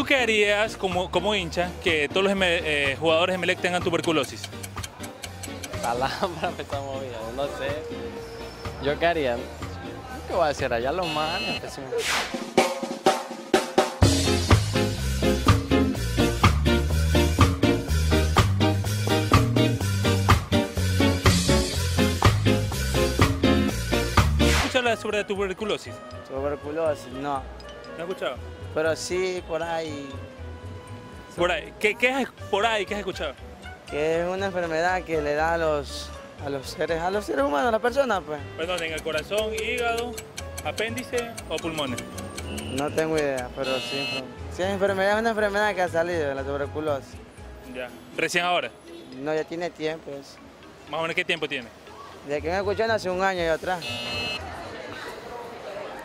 qué harías como hincha que todos los jugadores de Emelec tengan tuberculosis? La lámpara me está movida, no sé. ¿Yo qué haría? ¿Qué voy a hacer allá los manes? ¿Escuchas sobre la tuberculosis? Tuberculosis, no. ¿No has escuchado? Pero sí, por ahí, Por ahí. ¿Qué has por ahí? ¿Qué has escuchado? que es una enfermedad que le da a los seres humanos, a las personas, pues. Perdón, ¿en el corazón, hígado, apéndice o pulmones? No tengo idea, pero sí. Sí, es una enfermedad que ha salido, la tuberculosis. Ya. ¿Recién ahora? No, ya tiene tiempo. ¿Más o menos qué tiempo tiene? Desde que me escucharon hace un año y atrás.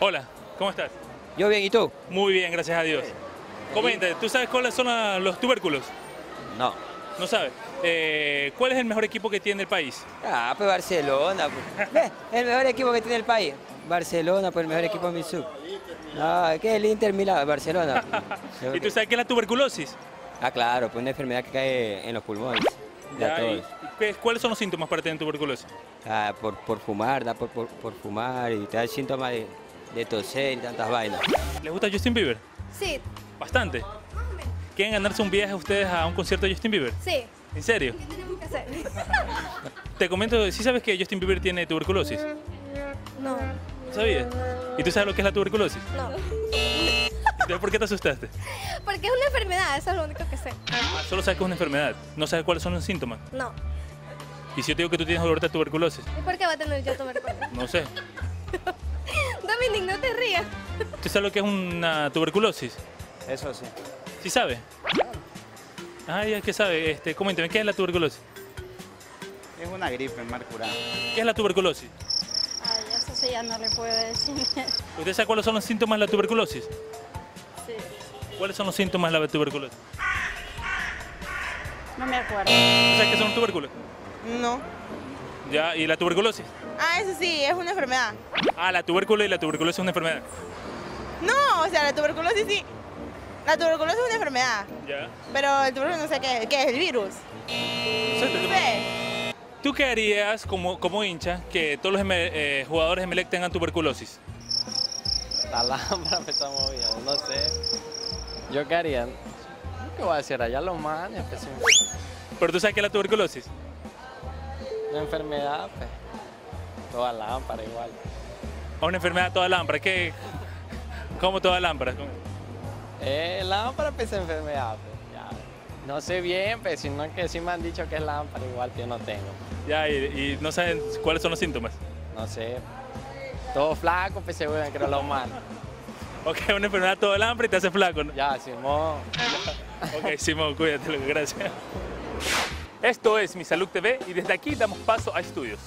Hola, ¿cómo estás? Yo bien, ¿y tú? Muy bien, gracias a Dios. Coméntame, ¿tú sabes cuáles son los tubérculos? No. ¿No sabes? ¿Cuál es el mejor equipo que tiene el país? Ah, pues Barcelona. Pues. Ve, el mejor equipo que tiene el país. Barcelona, pues el mejor equipo de mi sub. No, ¿qué es el Inter Milán? Barcelona. ¿Y tú sabes qué es la tuberculosis? Ah, claro, pues una enfermedad que cae en los pulmones. De Ya, todos. ¿Cuáles son los síntomas para tener tuberculosis? Ah, por fumar, da por fumar y te da síntomas de toser y tantas vainas. ¿Les gusta Justin Bieber? Sí, Bastante. ¿Quieren ganarse un viaje ustedes a un concierto de Justin Bieber? sí. ¿En serio? ¿Qué tenemos que hacer? Te comento, ¿sí sabes que Justin Bieber tiene tuberculosis? No, ¿No sabías? ¿Y tú sabes lo que es la tuberculosis? no. Entonces, ¿por qué te asustaste? Porque es una enfermedad, eso es lo único que sé. Ah, solo sabes que es una enfermedad, no sabes cuáles son los síntomas. No. ¿Y si yo te digo que tú tienes ahorita tuberculosis? ¿Y por qué va a tener yo tuberculosis? No sé. Dominic, no te rías. ¿Tú sabes lo que es una tuberculosis? Eso sí. ¿Sí sabe? Ah, ya que sabe. Coménteme, ¿qué es la tuberculosis? Es una gripe mal curada. ¿Qué es la tuberculosis? Ay, eso sí ya no le puedo decir. ¿Usted sabe cuáles son los síntomas de la tuberculosis? Sí, ¿Cuáles son los síntomas de la tuberculosis? no me acuerdo. ¿Tú sabes qué son los tubérculos? No. Ya, ¿y la tuberculosis? Ah, eso sí, es una enfermedad. Ah, la tubércula y la tuberculosis es una enfermedad. No, o sea, la tuberculosis sí. La tuberculosis es una enfermedad. Ya. Pero el tuberculosis no sé qué es el virus. No No sé. ¿Tú qué harías como hincha que todos los jugadores de Emelec tengan tuberculosis? La lámpara me está movida, no sé. ¿Yo qué haría? ¿Qué voy a hacer allá los manes? ¿Pero tú sabes qué es la tuberculosis? Una enfermedad, pues. Toda lámpara igual. ¿O una enfermedad toda lámpara? ¿Cómo toda lámpara? Lámpara pues es enfermedad, pues. Ya. No sé bien, pues, sino que sí me han dicho que es lámpara igual que yo no tengo. Ya, y no saben cuáles son los síntomas. No sé. Todo flaco, pues seguro que creo lo malo. Ok, una enfermedad toda lámpara y te hace flaco, ¿no? Ya, Simón. Ok, Simón, cuídate, gracias. Esto es Mi Salud TV y desde aquí damos paso a estudios.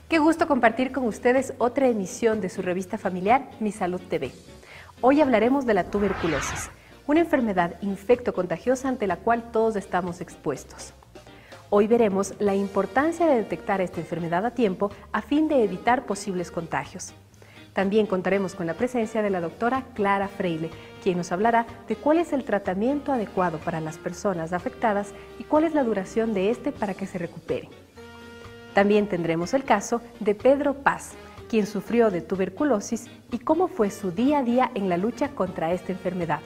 Qué gusto compartir con ustedes otra emisión de su revista familiar Mi Salud TV. Hoy hablaremos de la tuberculosis, una enfermedad infecto-contagiosa ante la cual todos estamos expuestos. Hoy veremos la importancia de detectar esta enfermedad a tiempo a fin de evitar posibles contagios. También contaremos con la presencia de la doctora Clara Freile, quien nos hablará de cuál es el tratamiento adecuado para las personas afectadas y cuál es la duración de este para que se recuperen. También tendremos el caso de Pedro Paz, quien sufrió de tuberculosis y cómo fue su día a día en la lucha contra esta enfermedad.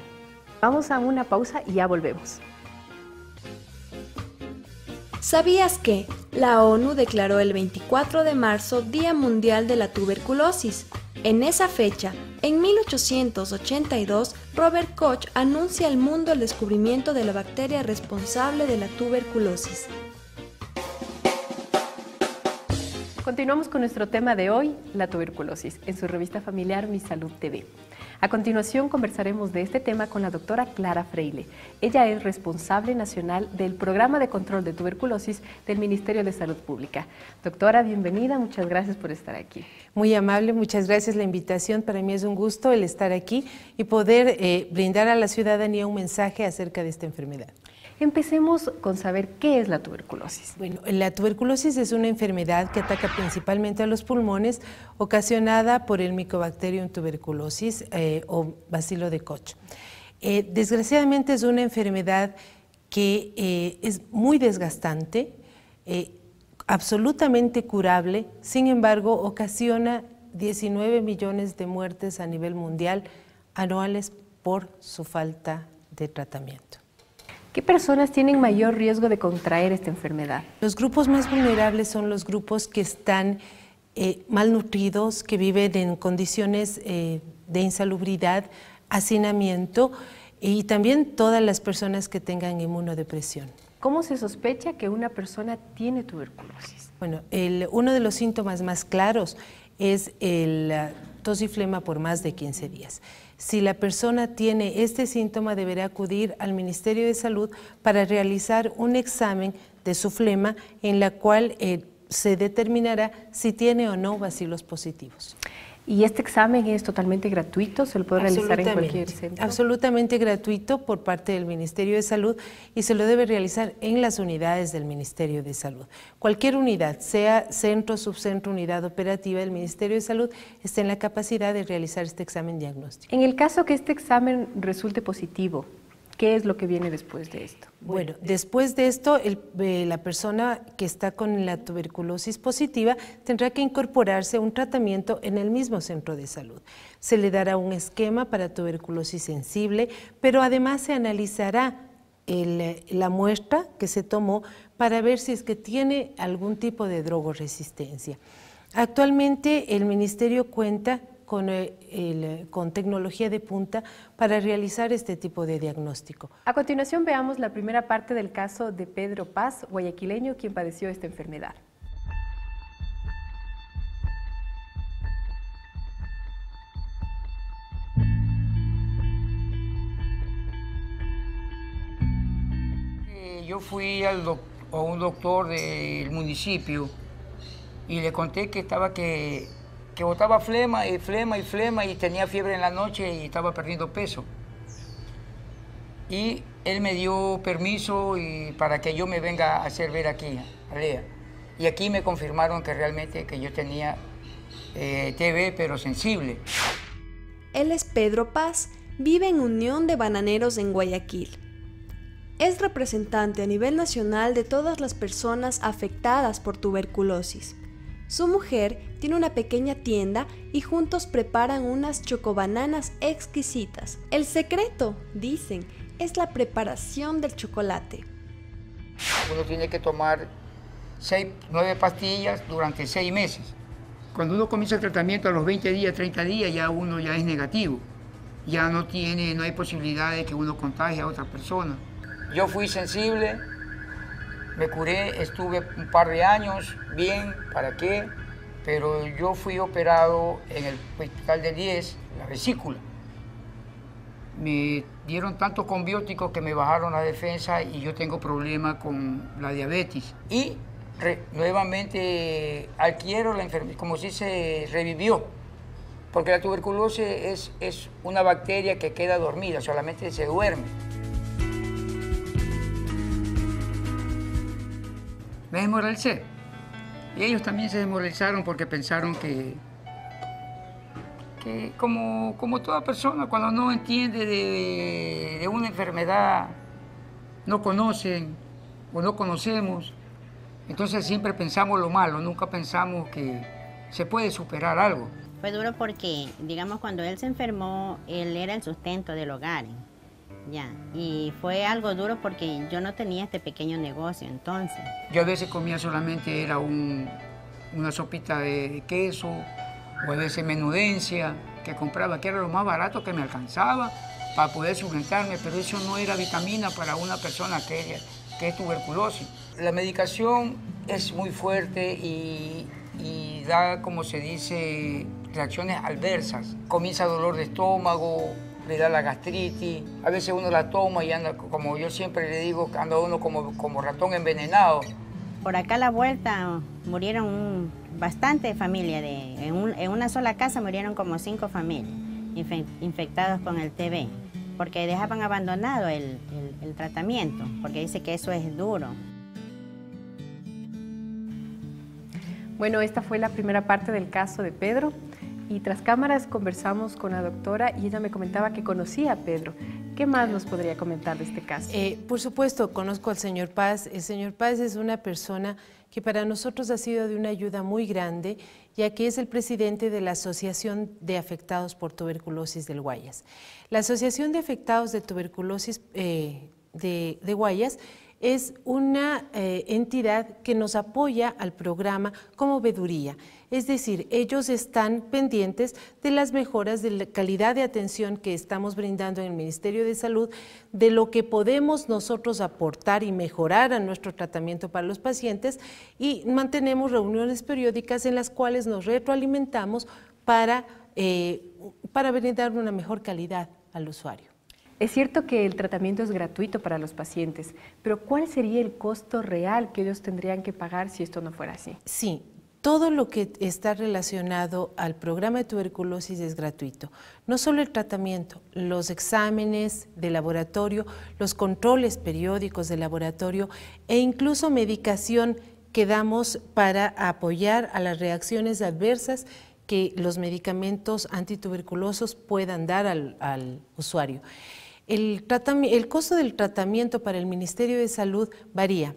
Vamos a una pausa y ya volvemos. ¿Sabías que la ONU declaró el 24 de marzo Día Mundial de la Tuberculosis? En esa fecha, en 1882, Robert Koch anuncia al mundo el descubrimiento de la bacteria responsable de la tuberculosis. Continuamos con nuestro tema de hoy, la tuberculosis, en su revista familiar Mi Salud TV. A continuación conversaremos de este tema con la doctora Clara Freile. Ella es responsable nacional del Programa de Control de Tuberculosis del Ministerio de Salud Pública. Doctora, bienvenida, muchas gracias por estar aquí. Muy amable, muchas gracias la invitación. Para mí es un gusto el estar aquí y poder brindar a la ciudadanía un mensaje acerca de esta enfermedad. Empecemos con saber qué es la tuberculosis. Bueno, la tuberculosis es una enfermedad que ataca principalmente a los pulmones, ocasionada por el Mycobacterium tuberculosis o bacilo de Koch. Desgraciadamente es una enfermedad que es muy desgastante, absolutamente curable, sin embargo ocasiona 19 millones de muertes a nivel mundial anuales por su falta de tratamiento. ¿Qué personas tienen mayor riesgo de contraer esta enfermedad? Los grupos más vulnerables son los grupos que están malnutridos, que viven en condiciones de insalubridad, hacinamiento y también todas las personas que tengan inmunodepresión. ¿Cómo se sospecha que una persona tiene tuberculosis? Bueno, uno de los síntomas más claros es el tos y flema por más de 15 días. Si la persona tiene este síntoma, deberá acudir al Ministerio de Salud para realizar un examen de su flema en la cual se determinará si tiene o no bacilos positivos. ¿Y este examen es totalmente gratuito? ¿Se lo puede realizar en cualquier centro? Absolutamente gratuito por parte del Ministerio de Salud y se lo debe realizar en las unidades del Ministerio de Salud. Cualquier unidad, sea centro, subcentro, unidad operativa, el Ministerio de Salud está en la capacidad de realizar este examen diagnóstico. En el caso que este examen resulte positivo, ¿qué es lo que viene después de esto? Bueno, después de esto, la persona que está con la tuberculosis positiva tendrá que incorporarse a un tratamiento en el mismo centro de salud. Se le dará un esquema para tuberculosis sensible, pero además se analizará la muestra que se tomó para ver si es que tiene algún tipo de drogoresistencia. Actualmente el Ministerio cuenta con tecnología de punta para realizar este tipo de diagnóstico. A continuación veamos la primera parte del caso de Pedro Paz, guayaquileño, quien padeció esta enfermedad. Yo fui a un doctor del municipio y le conté que botaba flema y tenía fiebre en la noche y estaba perdiendo peso. Y él me dio permiso para que yo me venga a hacer ver aquí, a Lea. Y aquí me confirmaron que realmente que yo tenía TB, pero sensible. Él es Pedro Paz, vive en Unión de Bananeros en Guayaquil. Es representante a nivel nacional de todas las personas afectadas por tuberculosis. Su mujer tiene una pequeña tienda y juntos preparan unas chocobananas exquisitas. El secreto, dicen, es la preparación del chocolate. Uno tiene que tomar 9 pastillas durante 6 meses. Cuando uno comienza el tratamiento a los 20 días, 30 días, ya uno ya es negativo. Ya no hay posibilidad de que uno contagie a otra persona. Yo fui sensible. Me curé, estuve un par de años bien, ¿para qué? Pero yo fui operado en el hospital de 10, la vesícula. Me dieron tantos conbióticos que me bajaron la defensa y yo tengo problemas con la diabetes. Y nuevamente adquiero la enfermedad, como si se revivió. Porque la tuberculosis es una bacteria que queda dormida, solamente se duerme. Me desmoralicé. Y ellos también se desmoralizaron porque pensaron que como toda persona, cuando no entiende de una enfermedad, no conocen o no conocemos, entonces siempre pensamos lo malo, nunca pensamos que se puede superar algo. Fue duro porque, digamos, cuando él se enfermó, él era el sustento del hogar. Ya, y fue algo duro porque yo no tenía este pequeño negocio entonces. Yo a veces comía solamente una sopita de queso o a veces menudencia que compraba, que era lo más barato que me alcanzaba para poder sustentarme, pero eso no era vitamina para una persona que es tuberculosis. La medicación es muy fuerte y da, como se dice, reacciones adversas. Comienza dolor de estómago, le da la gastritis, a veces uno la toma y anda, como yo siempre le digo, anda uno como ratón envenenado. Por acá a la vuelta murieron bastante familias, en una sola casa murieron como 5 familias infectados con el TB, porque dejaban abandonado el tratamiento, porque dice que eso es duro. Bueno, esta fue la primera parte del caso de Pedro. Y tras cámaras conversamos con la doctora y ella me comentaba que conocía a Pedro, ¿Qué más nos podría comentar de este caso? Por supuesto, conozco al señor Paz. El señor Paz es una persona que para nosotros ha sido de una ayuda muy grande, ya que es el presidente de la Asociación de Afectados por Tuberculosis del Guayas. La Asociación de Afectados de Tuberculosis de Guayas es una entidad que nos apoya al programa como veeduría. Es decir, ellos están pendientes de las mejoras de la calidad de atención que estamos brindando en el Ministerio de Salud, de lo que podemos nosotros aportar y mejorar a nuestro tratamiento para los pacientes, y mantenemos reuniones periódicas en las cuales nos retroalimentamos para brindar una mejor calidad al usuario. Es cierto que el tratamiento es gratuito para los pacientes, pero ¿cuál sería el costo real que ellos tendrían que pagar si esto no fuera así? Sí, todo lo que está relacionado al programa de tuberculosis es gratuito. No solo el tratamiento, los exámenes de laboratorio, los controles periódicos de laboratorio e incluso medicación que damos para apoyar a las reacciones adversas que los medicamentos antituberculosos puedan dar al usuario. El costo del tratamiento para el Ministerio de Salud varía.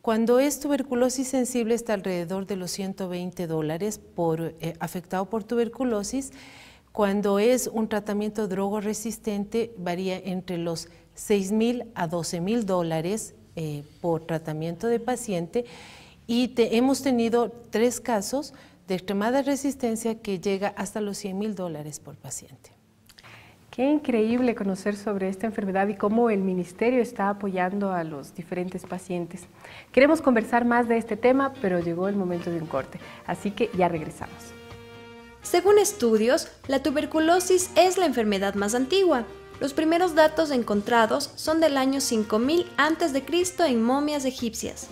Cuando es tuberculosis sensible está alrededor de los $120 por afectado por tuberculosis. Cuando es un tratamiento drogoresistente varía entre los $6,000 a $12,000 por tratamiento de paciente, y hemos tenido 3 casos de extremada resistencia que llega hasta los $100,000 por paciente. Qué increíble conocer sobre esta enfermedad y cómo el Ministerio está apoyando a los diferentes pacientes. Queremos conversar más de este tema, pero llegó el momento de un corte, así que ya regresamos. Según estudios, la tuberculosis es la enfermedad más antigua. Los primeros datos encontrados son del año 5000 a.C. en momias egipcias.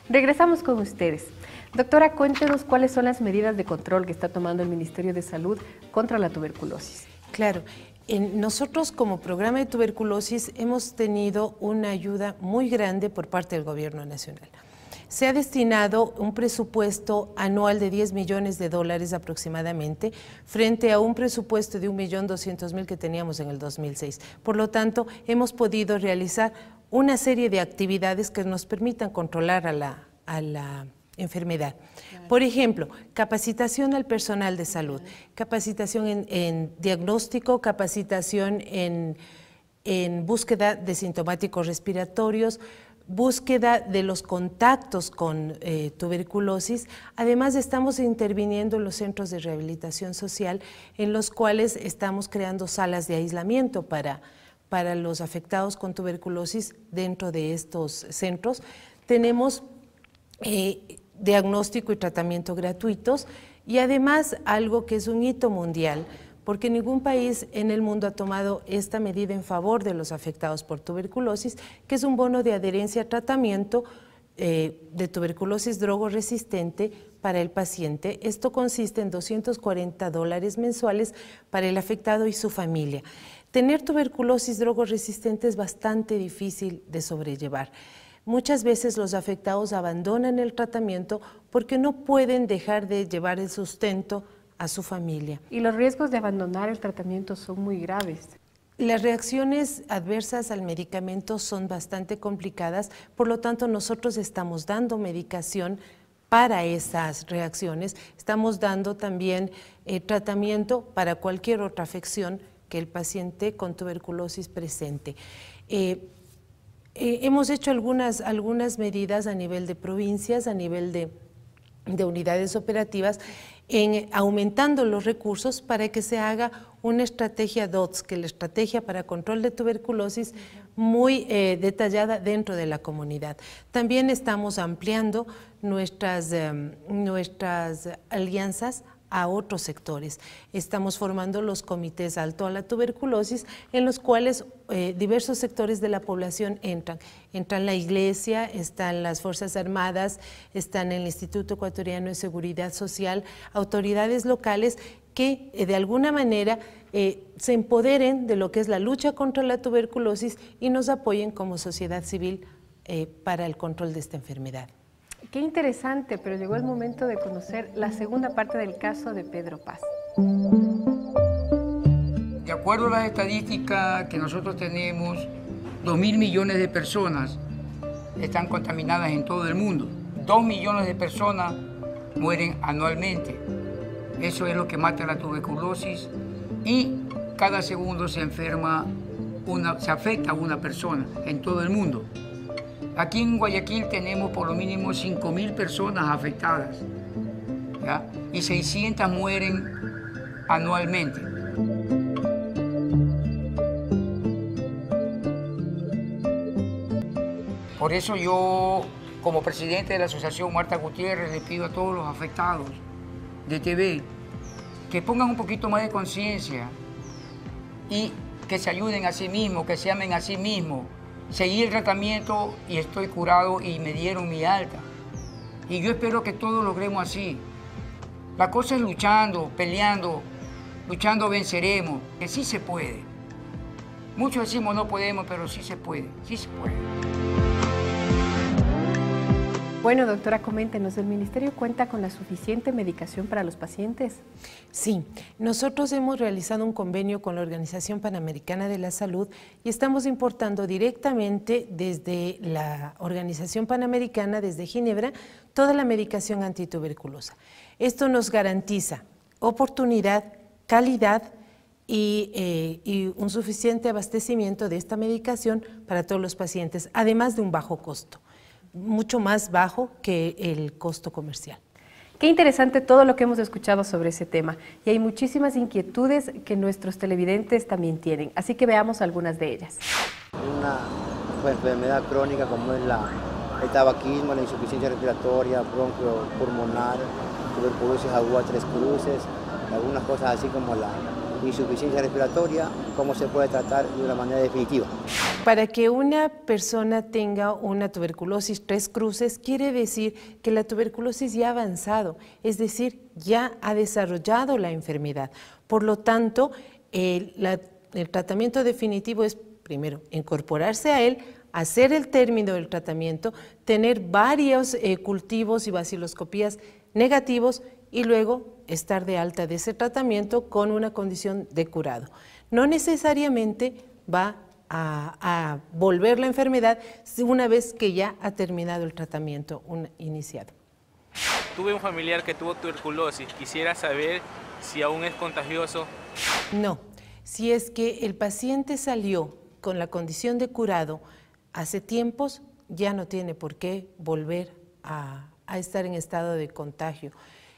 Regresamos con ustedes. Doctora, cuéntenos cuáles son las medidas de control que está tomando el Ministerio de Salud contra la tuberculosis. Claro, nosotros como programa de tuberculosis hemos tenido una ayuda muy grande por parte del Gobierno Nacional. Se ha destinado un presupuesto anual de $10 millones aproximadamente, frente a un presupuesto de 1.200.000 que teníamos en el 2006. Por lo tanto, hemos podido realizar una serie de actividades que nos permitan controlar a la enfermedad. Claro. Por ejemplo, capacitación al personal de salud, capacitación en diagnóstico, capacitación en búsqueda de sintomáticos respiratorios, búsqueda de los contactos con tuberculosis. Además, estamos interviniendo en los centros de rehabilitación social, en los cuales estamos creando salas de aislamiento para los afectados con tuberculosis. Dentro de estos centros tenemos diagnóstico y tratamiento gratuitos, y además algo que es un hito mundial, porque ningún país en el mundo ha tomado esta medida en favor de los afectados por tuberculosis, que es un bono de adherencia a tratamiento de tuberculosis drogoresistente para el paciente. Esto consiste en $240 mensuales para el afectado y su familia. Tener tuberculosis drogoresistente es bastante difícil de sobrellevar. Muchas veces los afectados abandonan el tratamiento porque no pueden dejar de llevar el sustento a su familia. Y los riesgos de abandonar el tratamiento son muy graves. Las reacciones adversas al medicamento son bastante complicadas, por lo tanto nosotros estamos dando medicación para esas reacciones, estamos dando también tratamiento para cualquier otra afección que el paciente con tuberculosis presente. Hemos hecho algunas medidas a nivel de provincias, a nivel de unidades operativas, aumentando los recursos para que se haga una estrategia DOTS, que es la estrategia para control de tuberculosis, muy detallada dentro de la comunidad. También estamos ampliando nuestras alianzas a otros sectores. Estamos formando los comités alto a la tuberculosis, en los cuales diversos sectores de la población entran. Entran la iglesia, están las Fuerzas Armadas, están el Instituto Ecuatoriano de Seguridad Social, autoridades locales que de alguna manera se empoderen de lo que es la lucha contra la tuberculosis y nos apoyen como sociedad civil para el control de esta enfermedad. Qué interesante, pero llegó el momento de conocer la segunda parte del caso de Pedro Paz. De acuerdo a las estadísticas que nosotros tenemos, 2.000 millones de personas están contaminadas en todo el mundo. 2 millones de personas mueren anualmente. Eso es lo que mata la tuberculosis y cada segundo se afecta a una persona en todo el mundo. Aquí en Guayaquil tenemos por lo mínimo 5.000 personas afectadas, ¿ya? Y 600 mueren anualmente. Por eso yo, como presidente de la Asociación Marta Gutiérrez, le pido a todos los afectados de TB que pongan un poquito más de conciencia y que se ayuden a sí mismos, que se amen a sí mismos. Seguí el tratamiento y estoy curado y me dieron mi alta. Y yo espero que todos logremos así. La cosa es luchando, peleando, luchando venceremos, que sí se puede. Muchos decimos no podemos, pero sí se puede, sí se puede. Bueno, doctora, coméntenos, ¿el Ministerio cuenta con la suficiente medicación para los pacientes? Sí, nosotros hemos realizado un convenio con la Organización Panamericana de la Salud y estamos importando directamente desde la Organización Panamericana, desde Ginebra, toda la medicación antituberculosa. Esto nos garantiza oportunidad, calidad y un suficiente abastecimiento de esta medicación para todos los pacientes, además de un bajo costo, mucho más bajo que el costo comercial. Qué interesante todo lo que hemos escuchado sobre ese tema y hay muchísimas inquietudes que nuestros televidentes también tienen, así que veamos algunas de ellas. Una enfermedad crónica como es el tabaquismo, la insuficiencia respiratoria, bronquio pulmonar, tuberculosis aguda 3 cruces, algunas cosas así como la insuficiencia respiratoria, cómo se puede tratar de una manera definitiva. Para que una persona tenga una tuberculosis 3 cruces, quiere decir que la tuberculosis ya ha avanzado, es decir, ya ha desarrollado la enfermedad. Por lo tanto, el tratamiento definitivo es, primero, incorporarse a él, hacer el término del tratamiento, tener varios cultivos y baciloscopías negativos y luego estar de alta de ese tratamiento con una condición de curado. No necesariamente va a volver la enfermedad una vez que ya ha terminado el tratamiento iniciado. Tuve un familiar que tuvo tuberculosis. Quisiera saber si aún es contagioso. No, si es que el paciente salió con la condición de curado hace tiempos, ya no tiene por qué volver a estar en estado de contagio.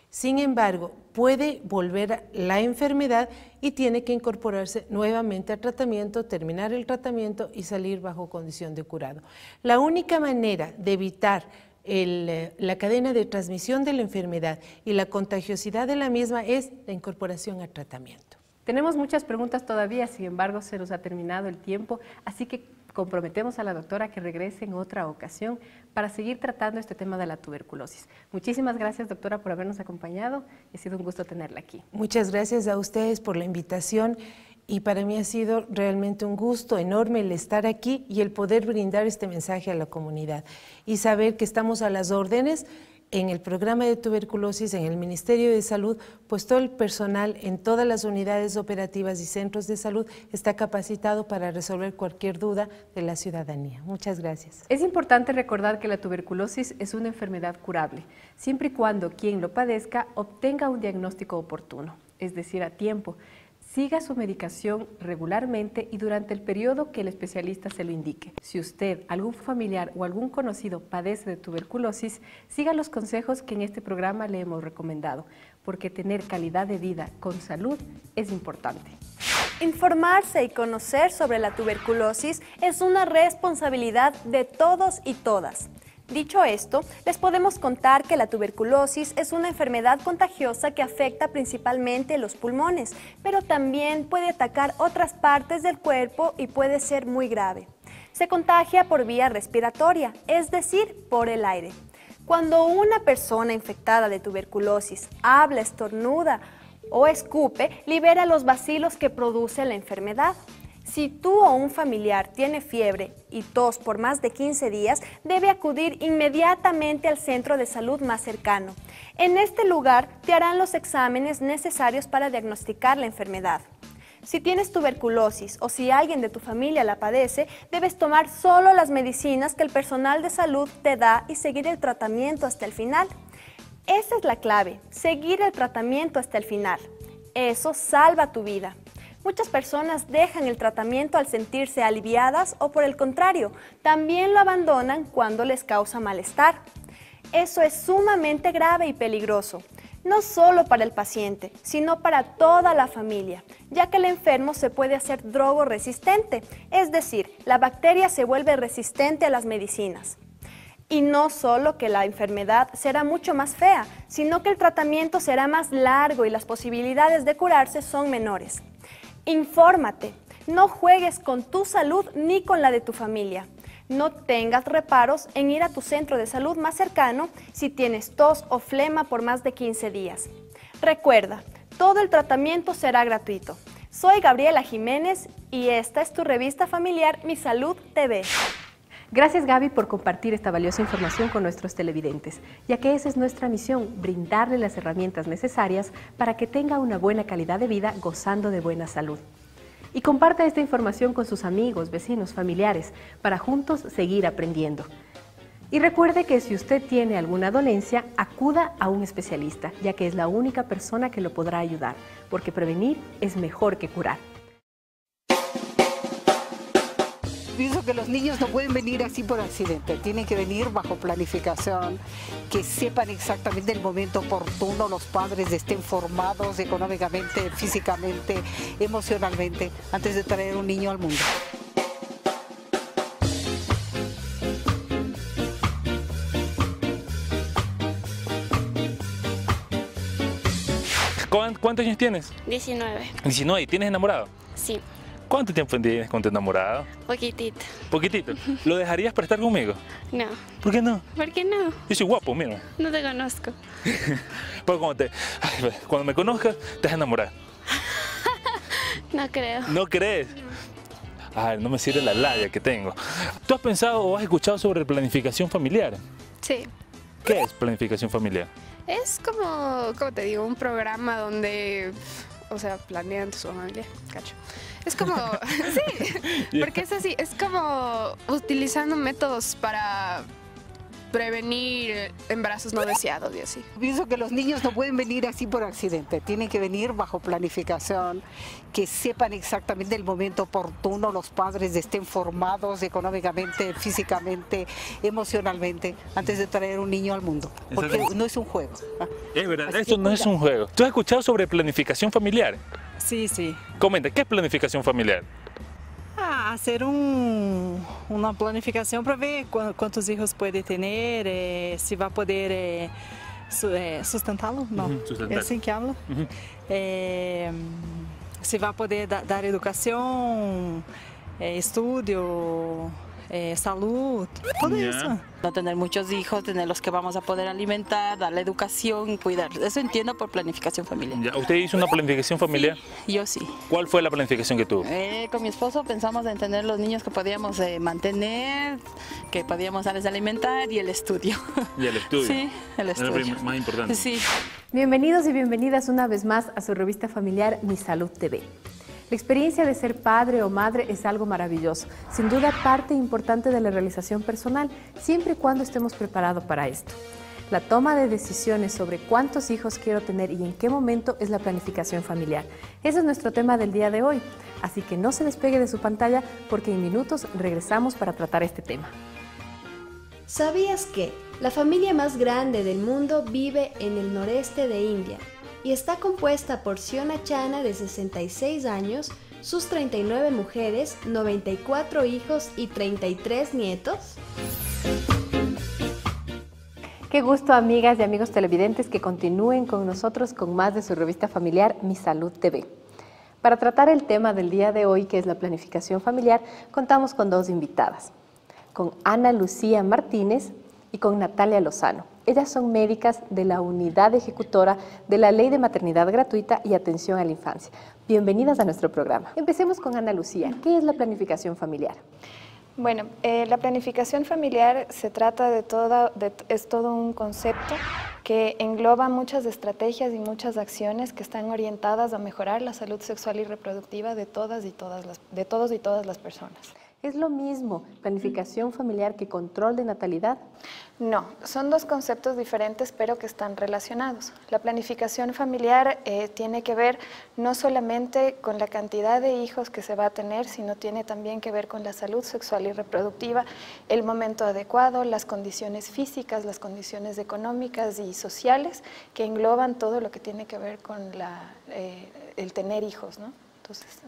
Sin embargo, puede volver la enfermedad y tiene que incorporarse nuevamente al tratamiento, terminar el tratamiento y salir bajo condición de curado. La única manera de evitar la cadena de transmisión de la enfermedad y la contagiosidad de la misma es la incorporación al tratamiento. Tenemos muchas preguntas todavía, sin embargo se nos ha terminado el tiempo, así que comprometemos a la doctora que regrese en otra ocasión para seguir tratando este tema de la tuberculosis. Muchísimas gracias, doctora, por habernos acompañado. Ha sido un gusto tenerla aquí. Muchas gracias a ustedes por la invitación y para mí ha sido realmente un gusto enorme el estar aquí y el poder brindar este mensaje a la comunidad y saber que estamos a las órdenes en el programa de tuberculosis, en el Ministerio de Salud, pues todo el personal en todas las unidades operativas y centros de salud está capacitado para resolver cualquier duda de la ciudadanía. Muchas gracias. Es importante recordar que la tuberculosis es una enfermedad curable, siempre y cuando quien lo padezca obtenga un diagnóstico oportuno, es decir, a tiempo. Siga su medicación regularmente y durante el periodo que el especialista se lo indique. Si usted, algún familiar o algún conocido padece de tuberculosis, siga los consejos que en este programa le hemos recomendado, porque tener calidad de vida con salud es importante. Informarse y conocer sobre la tuberculosis es una responsabilidad de todos y todas. Dicho esto, les podemos contar que la tuberculosis es una enfermedad contagiosa que afecta principalmente los pulmones, pero también puede atacar otras partes del cuerpo y puede ser muy grave. Se contagia por vía respiratoria, es decir, por el aire. Cuando una persona infectada de tuberculosis habla, estornuda o escupe, libera los bacilos que produce la enfermedad. Si tú o un familiar tiene fiebre y tos por más de 15 días, debe acudir inmediatamente al centro de salud más cercano. En este lugar te harán los exámenes necesarios para diagnosticar la enfermedad. Si tienes tuberculosis o si alguien de tu familia la padece, debes tomar solo las medicinas que el personal de salud te da y seguir el tratamiento hasta el final. Esa es la clave, seguir el tratamiento hasta el final. Eso salva tu vida. Muchas personas dejan el tratamiento al sentirse aliviadas o por el contrario, también lo abandonan cuando les causa malestar. Eso es sumamente grave y peligroso, no solo para el paciente, sino para toda la familia, ya que el enfermo se puede hacer drogoresistente, es decir, la bacteria se vuelve resistente a las medicinas. Y no solo que la enfermedad será mucho más fea, sino que el tratamiento será más largo y las posibilidades de curarse son menores. Infórmate, no juegues con tu salud ni con la de tu familia. No tengas reparos en ir a tu centro de salud más cercano si tienes tos o flema por más de 15 días. Recuerda, todo el tratamiento será gratuito. Soy Gabriela Jiménez y esta es tu revista familiar Mi Salud TV. Gracias, Gaby, por compartir esta valiosa información con nuestros televidentes, ya que esa es nuestra misión, brindarle las herramientas necesarias para que tenga una buena calidad de vida gozando de buena salud. Y comparta esta información con sus amigos, vecinos, familiares, para juntos seguir aprendiendo. Y recuerde que si usted tiene alguna dolencia, acuda a un especialista, ya que es la única persona que lo podrá ayudar, porque prevenir es mejor que curar. Pienso que los niños no pueden venir así por accidente, tienen que venir bajo planificación, que sepan exactamente el momento oportuno, los padres estén formados económicamente, físicamente, emocionalmente, antes de traer un niño al mundo. ¿Cuántos años tienes? 19. 19, ¿y tienes enamorado? Sí. ¿Cuánto tiempo tienes con tu enamorado? Poquitito. Poquitito. ¿Lo dejarías para estar conmigo? No. ¿Por qué no? ¿Por qué no? Yo soy guapo, mira. No te conozco. Pero cuando me conozcas, te vas a enamorar. No creo. ¿No crees? Ay, no me sirve la labia que tengo. ¿Tú has pensado o has escuchado sobre planificación familiar? Sí. ¿Qué es planificación familiar? Es como te digo, un programa donde, o sea, planean su familia, cacho. Es como, sí, porque es así, es como utilizando métodos para prevenir embarazos no deseados y así. Pienso que los niños no pueden venir así por accidente, tienen que venir bajo planificación, que sepan exactamente el momento oportuno, los padres estén formados económicamente, físicamente, emocionalmente, antes de traer un niño al mundo, porque no es un juego. Es verdad, esto no es un juego. ¿Tú has escuchado sobre planificación familiar? Sí, sí. Comenta, ¿qué es planificación familiar? Hacer una planificación para ver cuántos hijos puede tener, si va a poder sustentarlo, no, sustentar. ¿Es así que hablo? Si va a poder dar educación, estudio, salud, todo eso. No tener muchos hijos, tener los que vamos a poder alimentar, darle educación, cuidar. Eso entiendo por planificación familiar. ¿Usted hizo una planificación familiar? Sí, yo sí. ¿Cuál fue la planificación que tuvo? Con mi esposo pensamos en tener los niños que podíamos mantener, que podíamos darles alimentar y el estudio. ¿Y el estudio? Sí, el estudio. Es lo más importante. Sí. Bienvenidos y bienvenidas una vez más a su revista familiar Mi Salud TV. La experiencia de ser padre o madre es algo maravilloso, sin duda parte importante de la realización personal, siempre y cuando estemos preparados para esto. La toma de decisiones sobre cuántos hijos quiero tener y en qué momento es la planificación familiar. Ese es nuestro tema del día de hoy, así que no se despegue de su pantalla porque en minutos regresamos para tratar este tema. ¿Sabías que la familia más grande del mundo vive en el noreste de India? Y está compuesta por Siona Chana, de 66 años, sus 39 mujeres, 94 hijos y 33 nietos. Qué gusto, amigas y amigos televidentes, que continúen con nosotros con más de su revista familiar Mi Salud TV. Para tratar el tema del día de hoy, que es la planificación familiar, contamos con dos invitadas, con Ana Lucía Martínez y con Natalia Lozano. Ellas son médicas de la Unidad Ejecutora de la Ley de Maternidad Gratuita y Atención a la Infancia. Bienvenidas a nuestro programa. Empecemos con Ana Lucía. ¿Qué es la planificación familiar? Bueno, la planificación familiar se trata es todo un concepto que engloba muchas estrategias y muchas acciones que están orientadas a mejorar la salud sexual y reproductiva de todos y todas las personas. ¿Es lo mismo planificación familiar que control de natalidad? No, son dos conceptos diferentes pero que están relacionados. La planificación familiar tiene que ver no solamente con la cantidad de hijos que se va a tener, sino tiene también que ver con la salud sexual y reproductiva, el momento adecuado, las condiciones físicas, las condiciones económicas y sociales que engloban todo lo que tiene que ver con el tener hijos, ¿no? Entonces,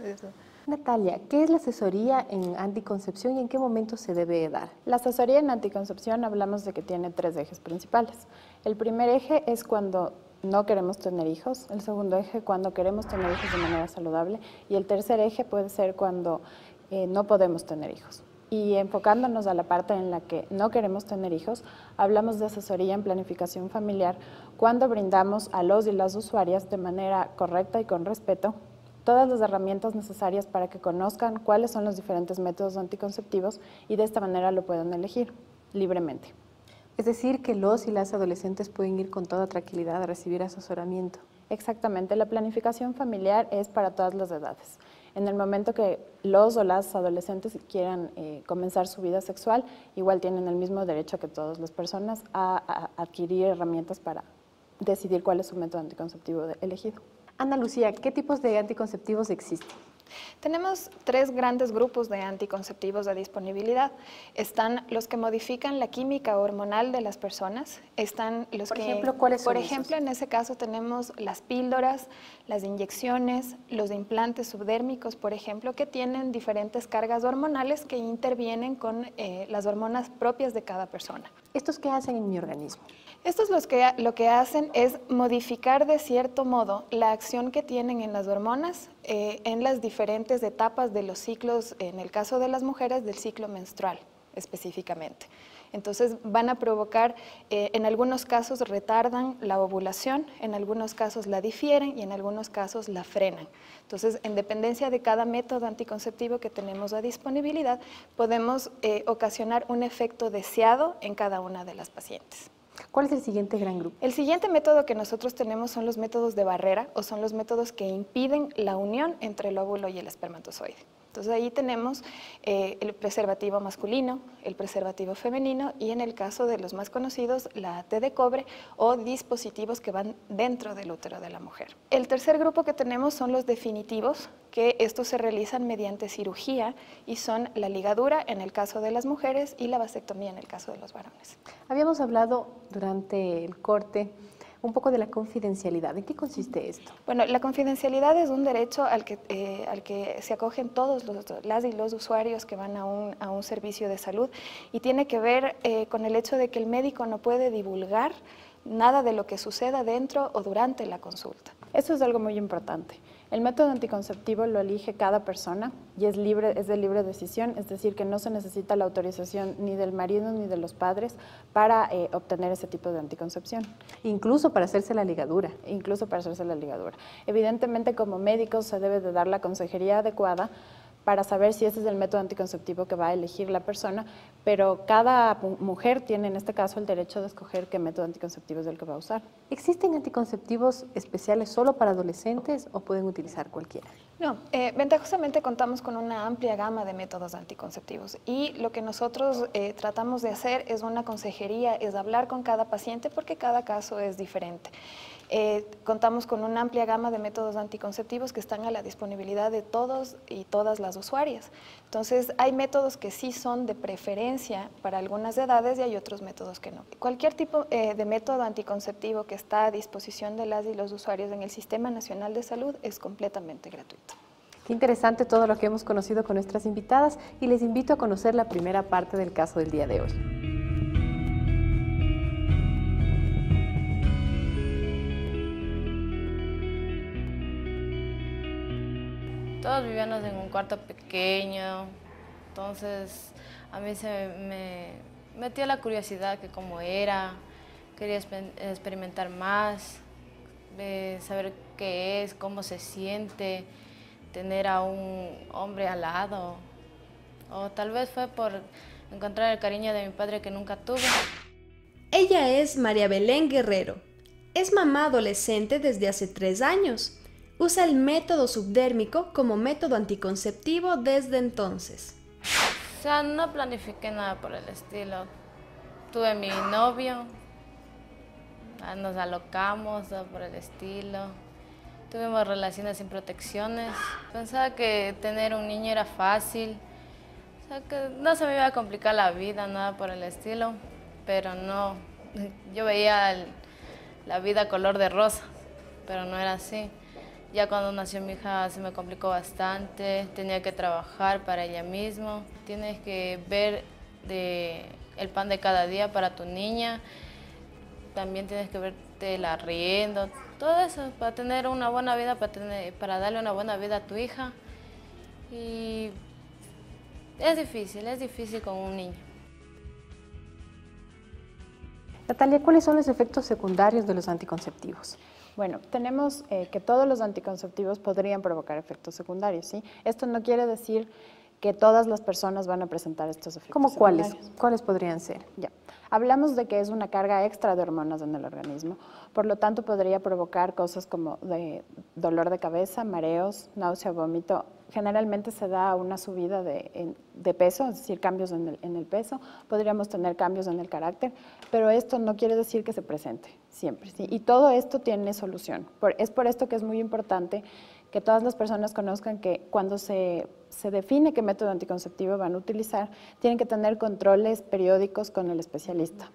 Natalia, ¿qué es la asesoría en anticoncepción y en qué momento se debe dar? La asesoría en anticoncepción hablamos de que tiene 3 ejes principales. El primer eje es cuando no queremos tener hijos, el segundo eje cuando queremos tener hijos de manera saludable y el tercer eje puede ser cuando no podemos tener hijos. Y enfocándonos a la parte en la que no queremos tener hijos, hablamos de asesoría en planificación familiar cuando brindamos a los y las usuarias de manera correcta y con respeto todas las herramientas necesarias para que conozcan cuáles son los diferentes métodos anticonceptivos y de esta manera lo puedan elegir libremente. Es decir, que los y las adolescentes pueden ir con toda tranquilidad a recibir asesoramiento. Exactamente, la planificación familiar es para todas las edades. En el momento que los o las adolescentes quieran comenzar su vida sexual, igual tienen el mismo derecho que todas las personas a adquirir herramientas para decidir cuál es su método anticonceptivo elegido. Ana Lucía, ¿qué tipos de anticonceptivos existen? Tenemos 3 grandes grupos de anticonceptivos de disponibilidad. Están los que modifican la química hormonal de las personas. Están los Por ejemplo, ¿cuáles son esos? Por ejemplo, en ese caso tenemos las píldoras, las inyecciones, los implantes subdérmicos, por ejemplo, que tienen diferentes cargas hormonales que intervienen con las hormonas propias de cada persona. ¿Estos qué hacen en mi organismo? Estos lo que hacen es modificar de cierto modo la acción que tienen en las hormonas en las diferentes etapas de los ciclos, en el caso de las mujeres, del ciclo menstrual específicamente. Entonces van a provocar, en algunos casos retardan la ovulación, en algunos casos la difieren y en algunos casos la frenan. Entonces, en dependencia de cada método anticonceptivo que tenemos a disponibilidad, podemos ocasionar un efecto deseado en cada una de las pacientes. ¿Cuál es el siguiente gran grupo? El siguiente método que nosotros tenemos son los métodos de barrera o son los métodos que impiden la unión entre el óvulo y el espermatozoide. Entonces ahí tenemos el preservativo masculino, el preservativo femenino y en el caso de los más conocidos la T de cobre o dispositivos que van dentro del útero de la mujer. El tercer grupo que tenemos son los definitivos, que estos se realizan mediante cirugía y son la ligadura en el caso de las mujeres y la vasectomía en el caso de los varones. Habíamos hablado durante el corte un poco de la confidencialidad. ¿En qué consiste esto? Bueno, la confidencialidad es un derecho al que se acogen todos las y los usuarios que van a un servicio de salud y tiene que ver con el hecho de que el médico no puede divulgar nada de lo que suceda dentro o durante la consulta. Eso es algo muy importante. El método anticonceptivo lo elige cada persona y es de libre decisión, es decir, que no se necesita la autorización ni del marido ni de los padres para obtener ese tipo de anticoncepción. Incluso para hacerse la ligadura. Incluso para hacerse la ligadura. Evidentemente, como médicos se debe de dar la consejería adecuada para saber si ese es el método anticonceptivo que va a elegir la persona, pero cada mujer tiene en este caso el derecho de escoger qué método anticonceptivo es el que va a usar. ¿Existen anticonceptivos especiales solo para adolescentes o pueden utilizar cualquiera? No, ventajosamente contamos con una amplia gama de métodos anticonceptivos y lo que nosotros tratamos de hacer es una consejería, es hablar con cada paciente porque cada caso es diferente. Contamos con una amplia gama de métodos anticonceptivos que están a la disponibilidad de todos y todas las usuarias. Entonces, hay métodos que sí son de preferencia para algunas edades y hay otros métodos que no. Cualquier tipo de método anticonceptivo que está a disposición de las y los usuarios en el Sistema Nacional de Salud es completamente gratuito. Qué interesante todo lo que hemos conocido con nuestras invitadas y les invito a conocer la primera parte del caso del día de hoy. Todos vivíamos en un cuarto pequeño, entonces a mí se me metió la curiosidad que cómo era, quería experimentar más, saber qué es, cómo se siente tener a un hombre al lado o tal vez fue por encontrar el cariño de mi padre que nunca tuve. Ella es María Belén Guerrero. Es mamá adolescente desde hace 3 años. Usa el método subdérmico como método anticonceptivo desde entonces. O sea, no planifiqué nada por el estilo. Tuve mi novio, nos alocamos por el estilo. Tuvimos relaciones sin protecciones. Pensaba que tener un niño era fácil. O sea, que no se me iba a complicar la vida, nada por el estilo. Pero no, yo veía la vida color de rosa, pero no era así. Ya cuando nació mi hija se me complicó bastante, tenía que trabajar para ella misma. Tienes que ver el pan de cada día para tu niña, también tienes que verte el arriendo, todo eso para tener una buena vida, para darle una buena vida a tu hija. Y es difícil con un niño. Natalia, ¿cuáles son los efectos secundarios de los anticonceptivos? Bueno, tenemos que todos los anticonceptivos podrían provocar efectos secundarios, ¿sí? Esto no quiere decir que todas las personas van a presentar estos efectos ¿Cómo cuáles? secundarios. ¿Cuáles podrían ser? Ya. Hablamos de que es una carga extra de hormonas en el organismo, por lo tanto podría provocar cosas como dolor de cabeza, mareos, náusea, vómito. Generalmente se da una subida de peso, es decir, cambios en el peso. Podríamos tener cambios en el carácter, pero esto no quiere decir que se presente siempre, ¿sí? Y todo esto tiene solución. Es por esto que es muy importante que todas las personas conozcan que cuando se define qué método anticonceptivo van a utilizar, tienen que tener controles periódicos con el especialista.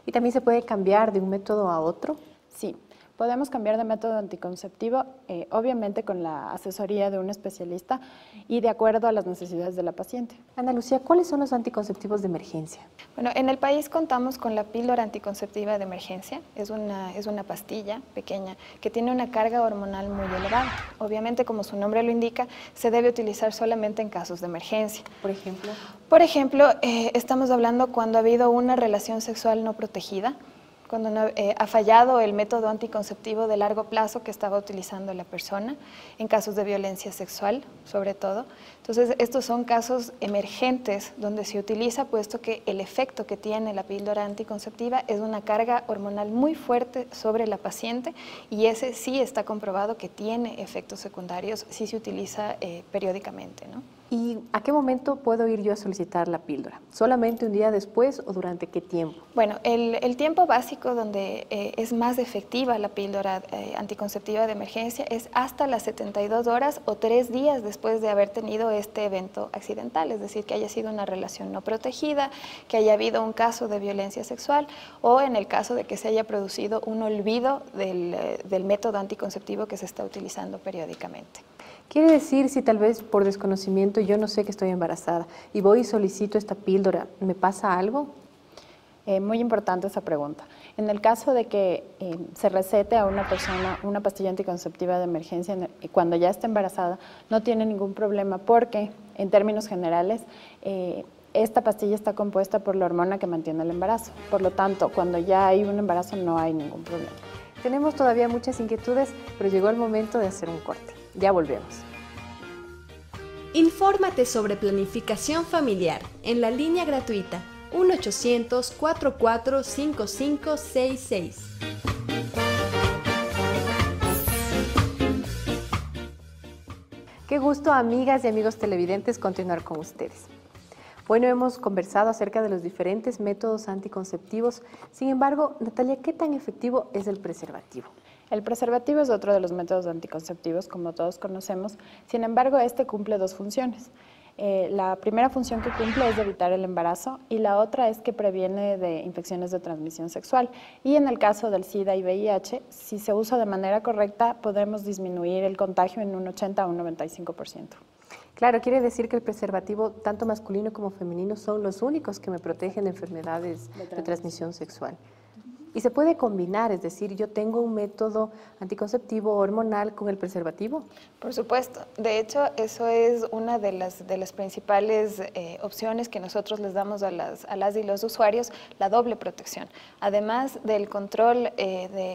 ¿Y también se puede cambiar de un método a otro? Sí. Podemos cambiar de método anticonceptivo, obviamente con la asesoría de un especialista y de acuerdo a las necesidades de la paciente. Ana Lucía, ¿cuáles son los anticonceptivos de emergencia? Bueno, en el país contamos con la píldora anticonceptiva de emergencia. Es una pastilla pequeña que tiene una carga hormonal muy elevada. Obviamente, como su nombre lo indica, se debe utilizar solamente en casos de emergencia. ¿Por ejemplo? Por ejemplo, estamos hablando cuando ha habido una relación sexual no protegida, cuando ha fallado el método anticonceptivo de largo plazo que estaba utilizando la persona, en casos de violencia sexual, sobre todo. Entonces, estos son casos emergentes donde se utiliza, puesto que el efecto que tiene la píldora anticonceptiva es una carga hormonal muy fuerte sobre la paciente y ese sí está comprobado que tiene efectos secundarios si se utiliza periódicamente, ¿no? ¿Y a qué momento puedo ir yo a solicitar la píldora? ¿Solamente un día después o durante qué tiempo? Bueno, el tiempo básico donde es más efectiva la píldora anticonceptiva de emergencia es hasta las 72 horas o 3 días después de haber tenido este evento accidental, es decir, que haya sido una relación no protegida, que haya habido un caso de violencia sexual o en el caso de que se haya producido un olvido del método anticonceptivo que se está utilizando periódicamente. Quiere decir, si tal vez por desconocimiento yo no sé que estoy embarazada y voy y solicito esta píldora, ¿me pasa algo? Muy importante esa pregunta. En el caso de que se recete a una persona una pastilla anticonceptiva de emergencia cuando ya está embarazada, no tiene ningún problema porque, en términos generales, esta pastilla está compuesta por la hormona que mantiene el embarazo. Por lo tanto, cuando ya hay un embarazo no hay ningún problema. Tenemos todavía muchas inquietudes, pero llegó el momento de hacer un corte. Ya volvemos. Infórmate sobre planificación familiar en la línea gratuita 1-800-44-5566. Qué gusto, amigas y amigos televidentes, continuar con ustedes. Bueno, hemos conversado acerca de los diferentes métodos anticonceptivos. Sin embargo, Natalia, ¿qué tan efectivo es el preservativo? El preservativo es otro de los métodos anticonceptivos, como todos conocemos. Sin embargo, este cumple 2 funciones. La primera función que cumple es de evitar el embarazo y la otra es que previene de infecciones de transmisión sexual. Y en el caso del SIDA y VIH, si se usa de manera correcta, podremos disminuir el contagio en un 80 a un 95%. Claro, quiere decir que el preservativo, tanto masculino como femenino, son los únicos que me protegen de enfermedades de transmisión sexual. Y se puede combinar, es decir, yo tengo un método anticonceptivo hormonal con el preservativo. Por supuesto. De hecho, eso es una de las principales opciones que nosotros les damos a las y los usuarios, la doble protección. Además del control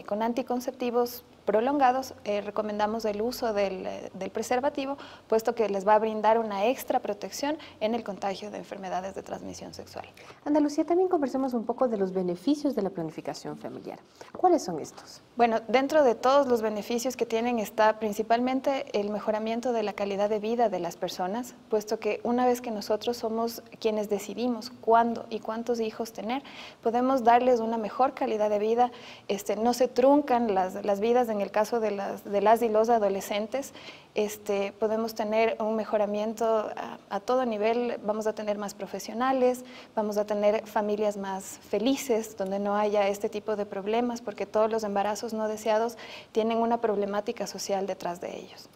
con anticonceptivos prolongados, recomendamos el uso del preservativo, puesto que les va a brindar una extra protección en el contagio de enfermedades de transmisión sexual. Ana Lucía, también conversemos un poco de los beneficios de la planificación familiar. ¿Cuáles son estos? Bueno, dentro de todos los beneficios que tienen está principalmente el mejoramiento de la calidad de vida de las personas, puesto que una vez que nosotros somos quienes decidimos cuándo y cuántos hijos tener, podemos darles una mejor calidad de vida, no se truncan las vidas en el caso de las y los adolescentes, podemos tener un mejoramiento a todo nivel, vamos a tener más profesionales, vamos a tener familias más felices, donde no haya este tipo de problemas, porque todos los embarazos no deseados tienen una problemática social detrás de ellos.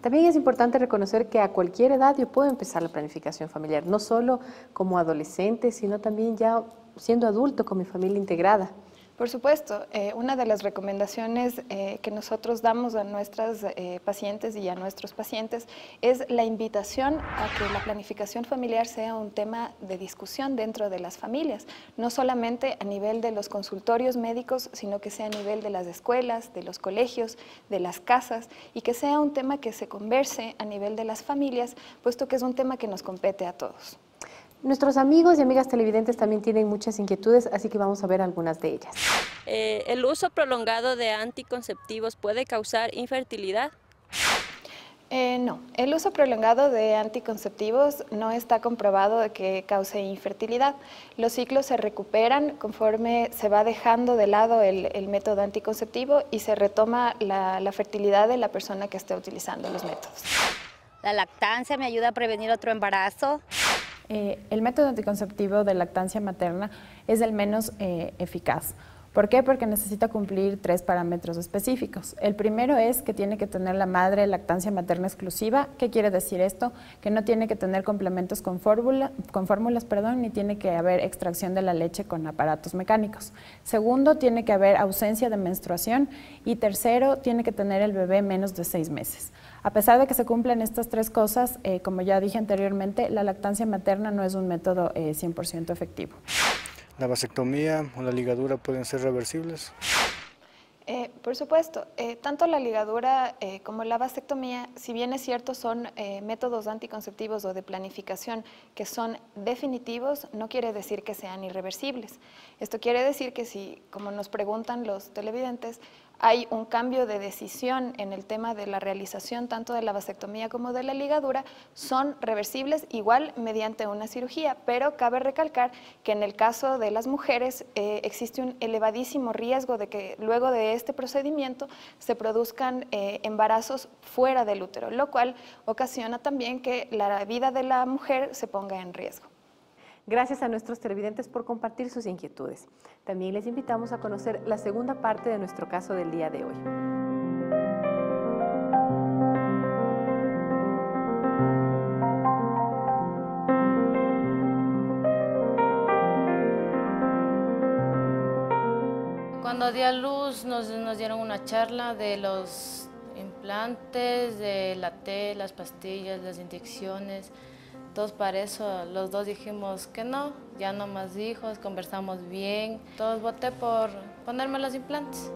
También es importante reconocer que a cualquier edad yo puedo empezar la planificación familiar, no solo como adolescente, sino también ya siendo adulto con mi familia integrada. Por supuesto, una de las recomendaciones que nosotros damos a nuestras pacientes y a nuestros pacientes es la invitación a que la planificación familiar sea un tema de discusión dentro de las familias, no solamente a nivel de los consultorios médicos, sino que sea a nivel de las escuelas, de los colegios, de las casas, y que sea un tema que se converse a nivel de las familias, puesto que es un tema que nos compete a todos. Nuestros amigos y amigas televidentes también tienen muchas inquietudes, así que vamos a ver algunas de ellas. ¿El uso prolongado de anticonceptivos puede causar infertilidad? No, el uso prolongado de anticonceptivos no está comprobado de que cause infertilidad. Los ciclos se recuperan conforme se va dejando de lado el método anticonceptivo y se retoma la fertilidad de la persona que esté utilizando los métodos. ¿La lactancia me ayuda a prevenir otro embarazo? El método anticonceptivo de lactancia materna es el menos eficaz. ¿Por qué? Porque necesita cumplir 3 parámetros específicos. El primero es que tiene que tener la madre lactancia materna exclusiva. ¿Qué quiere decir esto? Que no tiene que tener complementos con fórmulas, ni tiene que haber extracción de la leche con aparatos mecánicos. Segundo, tiene que haber ausencia de menstruación. Y tercero, tiene que tener el bebé menos de 6 meses. A pesar de que se cumplen estas 3 cosas, como ya dije anteriormente, la lactancia materna no es un método 100% efectivo. ¿La vasectomía o la ligadura pueden ser reversibles? Por supuesto, tanto la ligadura como la vasectomía, si bien es cierto son métodos anticonceptivos o de planificación que son definitivos, no quiere decir que sean irreversibles. Esto quiere decir que si, como nos preguntan los televidentes, hay un cambio de decisión en el tema de la realización tanto de la vasectomía como de la ligadura, son reversibles igual mediante una cirugía, pero cabe recalcar que en el caso de las mujeres existe un elevadísimo riesgo de que luego de este procedimiento se produzcan embarazos fuera del útero, lo cual ocasiona también que la vida de la mujer se ponga en riesgo. Gracias a nuestros televidentes por compartir sus inquietudes. También les invitamos a conocer la segunda parte de nuestro caso del día de hoy. Cuando di a luz nos dieron una charla de los implantes, de la T, las pastillas, las inyecciones. Todos para eso, los dos dijimos que no, ya no más hijos, conversamos bien. Todos voté por ponerme los implantes.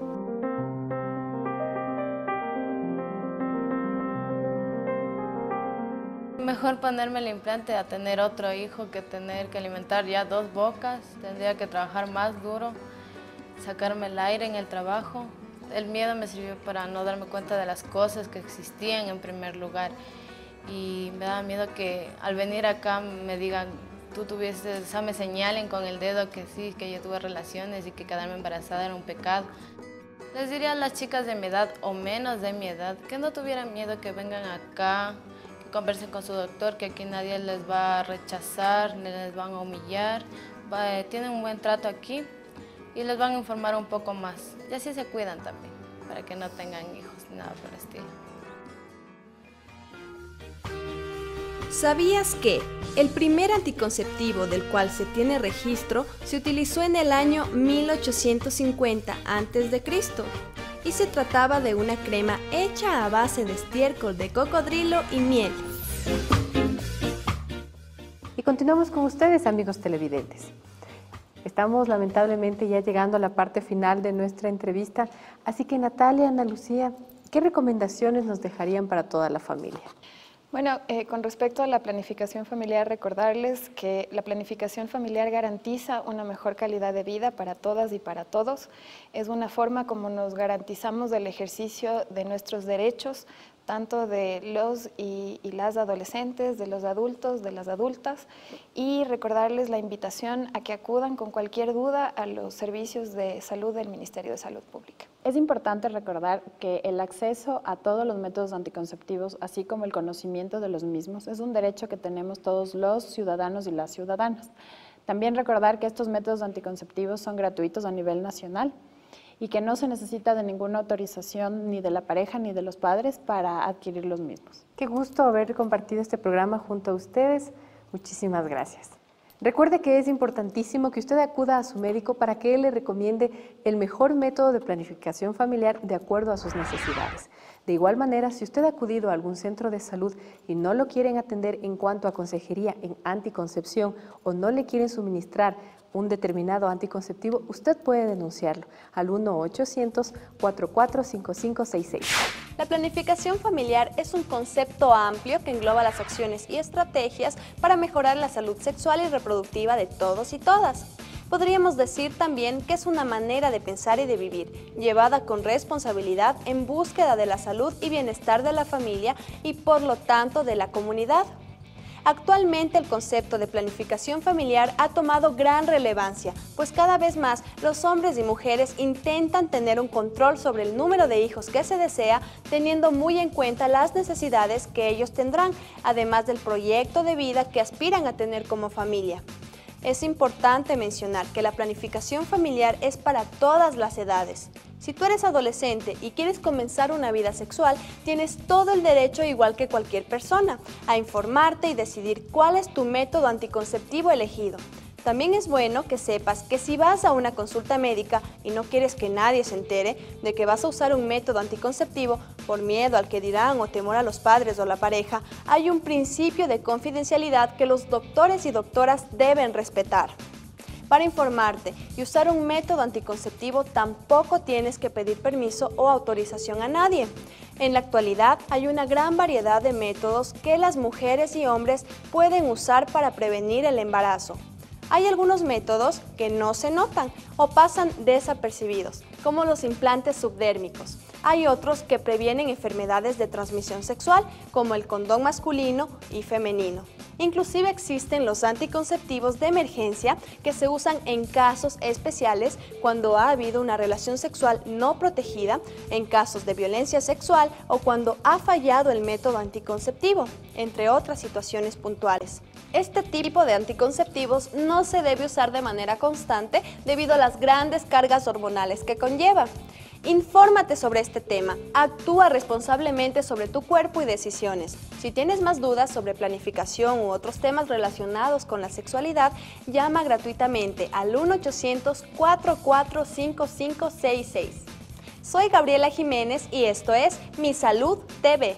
Mejor ponerme el implante a tener otro hijo que tener que alimentar ya 2 bocas. Tendría que trabajar más duro, sacarme el aire en el trabajo. El miedo me sirvió para no darme cuenta de las cosas que existían en primer lugar. Y me daba miedo que al venir acá me digan, tú tuviste, o sea, me señalen con el dedo que sí, que yo tuve relaciones y que quedarme embarazada era un pecado. Les diría a las chicas de mi edad o menos de mi edad que no tuvieran miedo, que vengan acá, que conversen con su doctor, que aquí nadie les va a rechazar, ni les van a humillar. Tienen un buen trato aquí y les van a informar un poco más. Y así se cuidan también, para que no tengan hijos ni nada por el estilo. ¿Sabías que el primer anticonceptivo del cual se tiene registro se utilizó en el año 1850 a.C. y se trataba de una crema hecha a base de estiércol de cocodrilo y miel? Y continuamos con ustedes, amigos televidentes. Estamos lamentablemente ya llegando a la parte final de nuestra entrevista, así que Natalia, Ana Lucía, ¿qué recomendaciones nos dejarían para toda la familia? Bueno, con respecto a la planificación familiar, recordarles que la planificación familiar garantiza una mejor calidad de vida para todas y para todos. Es una forma como nos garantizamos el ejercicio de nuestros derechos, tanto de los y las adolescentes, de los adultos, de las adultas, y recordarles la invitación a que acudan con cualquier duda a los servicios de salud del Ministerio de Salud Pública. Es importante recordar que el acceso a todos los métodos anticonceptivos, así como el conocimiento de los mismos, es un derecho que tenemos todos los ciudadanos y las ciudadanas. También recordar que estos métodos anticonceptivos son gratuitos a nivel nacional y que no se necesita de ninguna autorización ni de la pareja ni de los padres para adquirir los mismos. Qué gusto haber compartido este programa junto a ustedes. Muchísimas gracias. Recuerde que es importantísimo que usted acuda a su médico para que él le recomiende el mejor método de planificación familiar de acuerdo a sus necesidades. De igual manera, si usted ha acudido a algún centro de salud y no lo quieren atender en cuanto a consejería en anticoncepción o no le quieren suministrar un determinado anticonceptivo, usted puede denunciarlo al 1-800-445566. La planificación familiar es un concepto amplio que engloba las acciones y estrategias para mejorar la salud sexual y reproductiva de todos y todas. Podríamos decir también que es una manera de pensar y de vivir, llevada con responsabilidad en búsqueda de la salud y bienestar de la familia y por lo tanto de la comunidad. Actualmente el concepto de planificación familiar ha tomado gran relevancia, pues cada vez más los hombres y mujeres intentan tener un control sobre el número de hijos que se desea, teniendo muy en cuenta las necesidades que ellos tendrán, además del proyecto de vida que aspiran a tener como familia. Es importante mencionar que la planificación familiar es para todas las edades. Si tú eres adolescente y quieres comenzar una vida sexual, tienes todo el derecho, igual que cualquier persona, a informarte y decidir cuál es tu método anticonceptivo elegido. También es bueno que sepas que si vas a una consulta médica y no quieres que nadie se entere de que vas a usar un método anticonceptivo por miedo al que dirán o temor a los padres o la pareja, hay un principio de confidencialidad que los doctores y doctoras deben respetar. Para informarte y usar un método anticonceptivo tampoco tienes que pedir permiso o autorización a nadie. En la actualidad hay una gran variedad de métodos que las mujeres y hombres pueden usar para prevenir el embarazo. Hay algunos métodos que no se notan o pasan desapercibidos, como los implantes subdérmicos. Hay otros que previenen enfermedades de transmisión sexual, como el condón masculino y femenino. Inclusive existen los anticonceptivos de emergencia que se usan en casos especiales cuando ha habido una relación sexual no protegida, en casos de violencia sexual o cuando ha fallado el método anticonceptivo, entre otras situaciones puntuales. Este tipo de anticonceptivos no se debe usar de manera constante debido a las grandes cargas hormonales que conlleva. Infórmate sobre este tema, actúa responsablemente sobre tu cuerpo y decisiones. Si tienes más dudas sobre planificación u otros temas relacionados con la sexualidad, llama gratuitamente al 1-800-445566. Soy Gabriela Jiménez y esto es Mi Salud TV.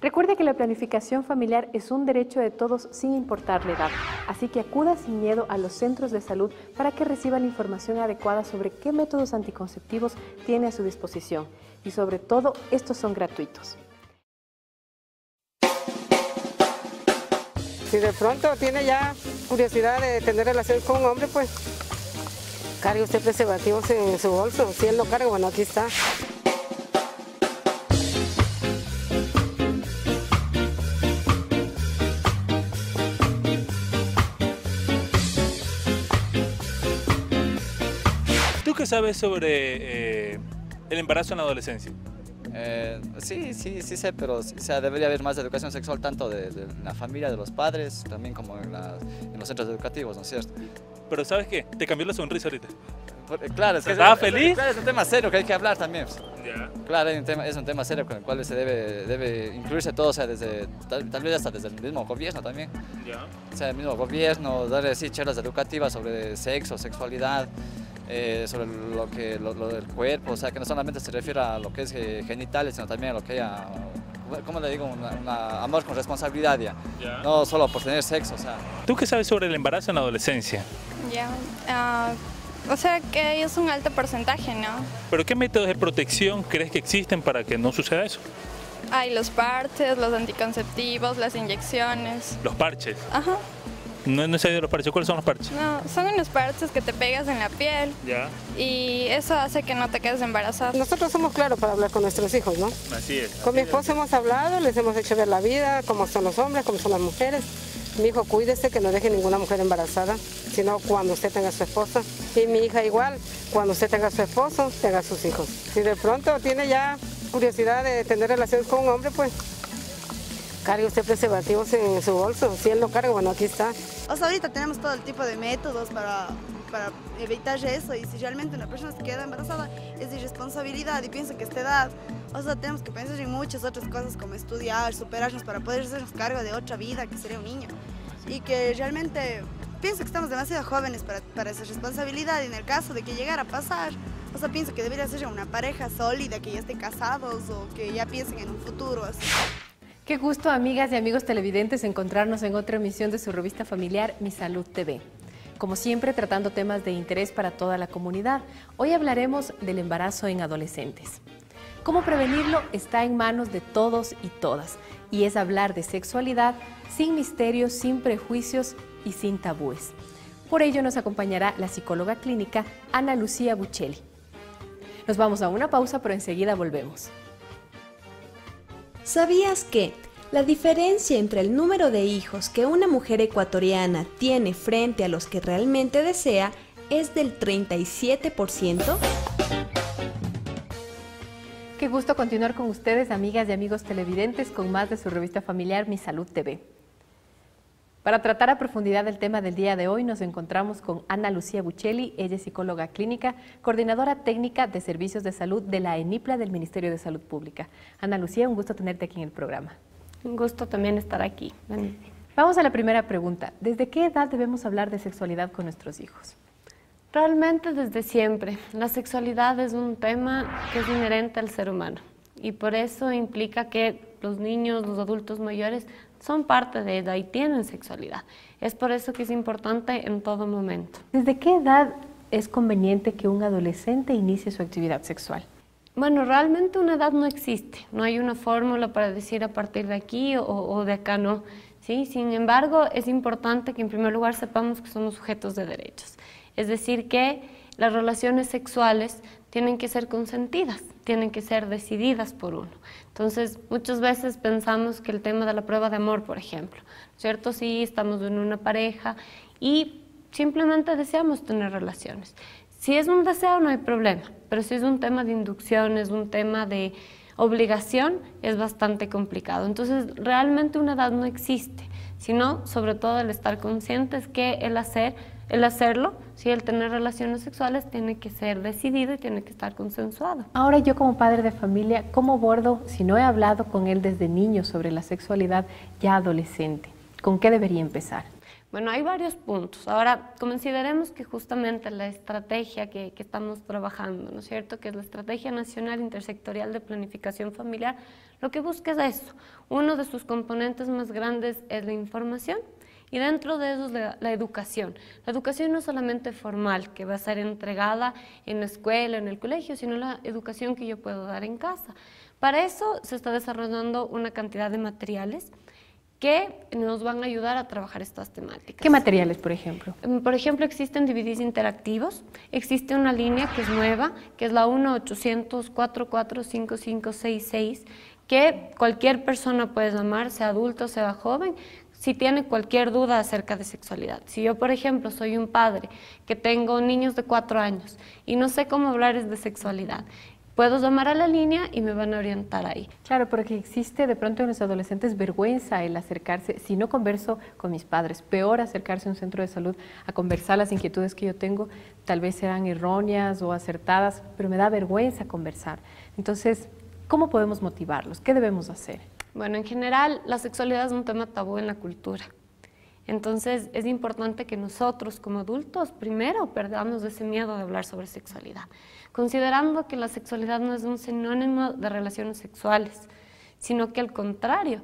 Recuerde que la planificación familiar es un derecho de todos sin importar la edad, así que acuda sin miedo a los centros de salud para que reciba la información adecuada sobre qué métodos anticonceptivos tiene a su disposición y sobre todo estos son gratuitos. Si de pronto tiene ya curiosidad de tener relaciones con un hombre, pues cargue usted preservativos en su bolso. Si él lo carga, bueno, aquí está. ¿Tú qué sabes sobre el embarazo en la adolescencia? Sí sé, pero o sea, debería haber más educación sexual tanto de la familia, de los padres, también como en los centros educativos, ¿no es cierto? Pero ¿sabes qué? Te cambió la sonrisa ahorita. Claro, es que ¿Estaba feliz? Claro, es un tema serio que hay que hablar también. Ya. Claro, es un tema serio con el cual se debe incluirse todo, o sea, tal vez hasta desde el mismo gobierno también. Ya. O sea, el mismo gobierno, darle así charlas educativas sobre sexo, sexualidad, sobre lo del cuerpo, o sea, que no solamente se refiere a lo que es genitales, sino también a lo que haya, ¿cómo le digo? Amor con responsabilidad ya. No solo por tener sexo, o sea. ¿Tú qué sabes sobre el embarazo en la adolescencia? Ya, o sea que es un alto porcentaje, ¿no? ¿Pero qué métodos de protección crees que existen para que no suceda eso? Hay los parches, los anticonceptivos, las inyecciones. Los parches. Ajá. No he sabido los parches. ¿Cuáles son los parches? No, son unos parches que te pegas en la piel. Ya. Y eso hace que no te quedes embarazada. Nosotros somos claros para hablar con nuestros hijos, ¿no? Así es. Con mi esposo hemos hablado, les hemos hecho ver la vida, cómo son los hombres, cómo son las mujeres. Mi hijo, cuídese que no deje ninguna mujer embarazada, sino cuando usted tenga su esposa. Y mi hija igual, cuando usted tenga su esposo, tenga sus hijos. Si de pronto tiene ya curiosidad de tener relaciones con un hombre, pues cargue usted preservativos en su bolso. Si él no carga, bueno, aquí está. O sea, ahorita tenemos todo el tipo de métodos para evitar eso, y si realmente una persona se queda embarazada es irresponsabilidad, y pienso que a esta edad, o sea, tenemos que pensar en muchas otras cosas como estudiar, superarnos para poder hacernos cargo de otra vida que sería un niño, y que realmente pienso que estamos demasiado jóvenes para esa responsabilidad, y en el caso de que llegara a pasar, o sea, pienso que debería ser una pareja sólida, que ya estén casados o que ya piensen en un futuro así. Qué gusto, amigas y amigos televidentes, encontrarnos en otra emisión de su revista familiar Mi Salud TV. Como siempre, tratando temas de interés para toda la comunidad. Hoy hablaremos del embarazo en adolescentes. Cómo prevenirlo está en manos de todos y todas, y es hablar de sexualidad sin misterios, sin prejuicios y sin tabúes. Por ello nos acompañará la psicóloga clínica Ana Lucía Buccelli. Nos vamos a una pausa, pero enseguida volvemos. ¿Sabías que la diferencia entre el número de hijos que una mujer ecuatoriana tiene frente a los que realmente desea es del 37%? Qué gusto continuar con ustedes, amigas y amigos televidentes, con más de su revista familiar Mi Salud TV. Para tratar a profundidad el tema del día de hoy, nos encontramos con Ana Lucía Buccelli. Ella es psicóloga clínica, coordinadora técnica de servicios de salud de la ENIPLA del Ministerio de Salud Pública. Ana Lucía, un gusto tenerte aquí en el programa. Un gusto también estar aquí. Vamos a la primera pregunta. ¿Desde qué edad debemos hablar de sexualidad con nuestros hijos? Realmente desde siempre. La sexualidad es un tema que es inherente al ser humano y por eso implica que los niños, los adultos mayores son parte de ella y tienen sexualidad. Es por eso que es importante en todo momento. ¿Desde qué edad es conveniente que un adolescente inicie su actividad sexual? Bueno, realmente una edad no existe. No hay una fórmula para decir a partir de aquí o de acá no. ¿Sí? Sin embargo, es importante que en primer lugar sepamos que somos sujetos de derechos. Es decir, que las relaciones sexuales tienen que ser consentidas, tienen que ser decididas por uno. Entonces, muchas veces pensamos que el tema de la prueba de amor, por ejemplo, ¿cierto? Sí, estamos en una pareja y simplemente deseamos tener relaciones. Si es un deseo no hay problema, pero si es un tema de inducción, es un tema de obligación, es bastante complicado. Entonces, realmente una edad no existe, sino sobre todo el estar conscientes que el hacerlo, si el tener relaciones sexuales tiene que ser decidido y tiene que estar consensuado. Ahora yo como padre de familia, ¿cómo abordo si no he hablado con él desde niño sobre la sexualidad ya adolescente? ¿Con qué debería empezar? Bueno, hay varios puntos. Ahora, consideremos que justamente la estrategia que estamos trabajando, ¿no es cierto?, que es la Estrategia Nacional Intersectorial de Planificación Familiar, lo que busca es eso. Uno de sus componentes más grandes es la información y dentro de eso es la educación. La educación no solamente formal, que va a ser entregada en la escuela, en el colegio, sino la educación que yo puedo dar en casa. Para eso se está desarrollando una cantidad de materiales que nos van a ayudar a trabajar estas temáticas. ¿Qué materiales, por ejemplo? Por ejemplo, existen DVDs interactivos, existe una línea que es nueva, que es la 1-800-445566, que cualquier persona puede llamar, sea adulto, sea joven, si tiene cualquier duda acerca de sexualidad. Si yo, por ejemplo, soy un padre que tengo niños de 4 años y no sé cómo hablarles de sexualidad, puedo llamar a la línea y me van a orientar ahí. Claro, porque existe de pronto en los adolescentes vergüenza el acercarse, si no converso con mis padres, peor acercarse a un centro de salud a conversar las inquietudes que yo tengo, tal vez serán erróneas o acertadas, pero me da vergüenza conversar. Entonces, ¿cómo podemos motivarlos? ¿Qué debemos hacer? Bueno, en general, la sexualidad es un tema tabú en la cultura. Entonces, es importante que nosotros como adultos, primero, perdamos ese miedo de hablar sobre sexualidad, considerando que la sexualidad no es un sinónimo de relaciones sexuales, sino que al contrario,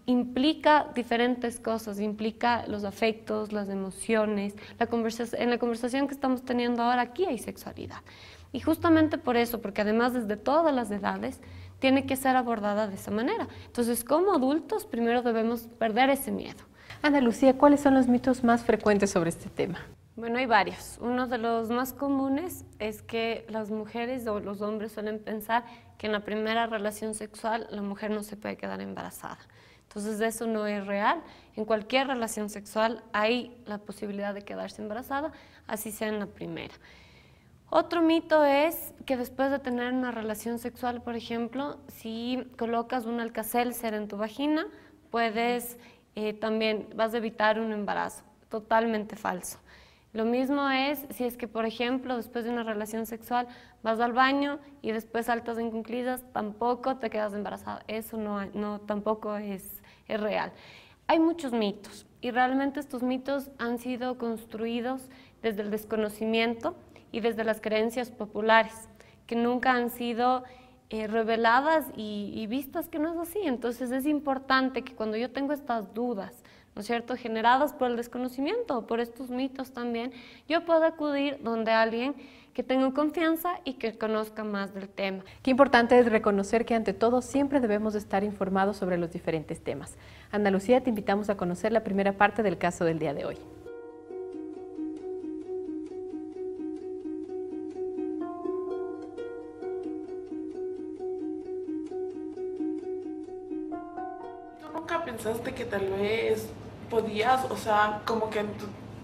implica diferentes cosas, implica los afectos, las emociones, en la conversación que estamos teniendo ahora aquí hay sexualidad. Y justamente por eso, porque además desde todas las edades, tiene que ser abordada de esa manera. Entonces, como adultos, primero debemos perder ese miedo. Ana Lucía, ¿cuáles son los mitos más frecuentes sobre este tema? Bueno, hay varios. Uno de los más comunes es que las mujeres o los hombres suelen pensar que en la primera relación sexual la mujer no se puede quedar embarazada. Entonces, eso no es real. En cualquier relación sexual hay la posibilidad de quedarse embarazada, así sea en la primera. Otro mito es que después de tener una relación sexual, por ejemplo, si colocas un Alka-Seltzer en tu vagina, también vas a evitar un embarazo. Totalmente falso. Lo mismo es si es que, por ejemplo, después de una relación sexual vas al baño y después saltas en cuclillas, tampoco te quedas embarazada. Eso tampoco es real. Hay muchos mitos y realmente estos mitos han sido construidos desde el desconocimiento y desde las creencias populares, que nunca han sido reveladas y vistas que no es así. Entonces es importante que cuando yo tengo estas dudas, ¿no es cierto?, generadas por el desconocimiento o por estos mitos también, yo puedo acudir donde alguien que tenga confianza y que conozca más del tema. Qué importante es reconocer que ante todo siempre debemos estar informados sobre los diferentes temas. Ana Lucía, te invitamos a conocer la primera parte del caso del día de hoy. ¿Nunca pensaste que tal vez podías, o sea, como que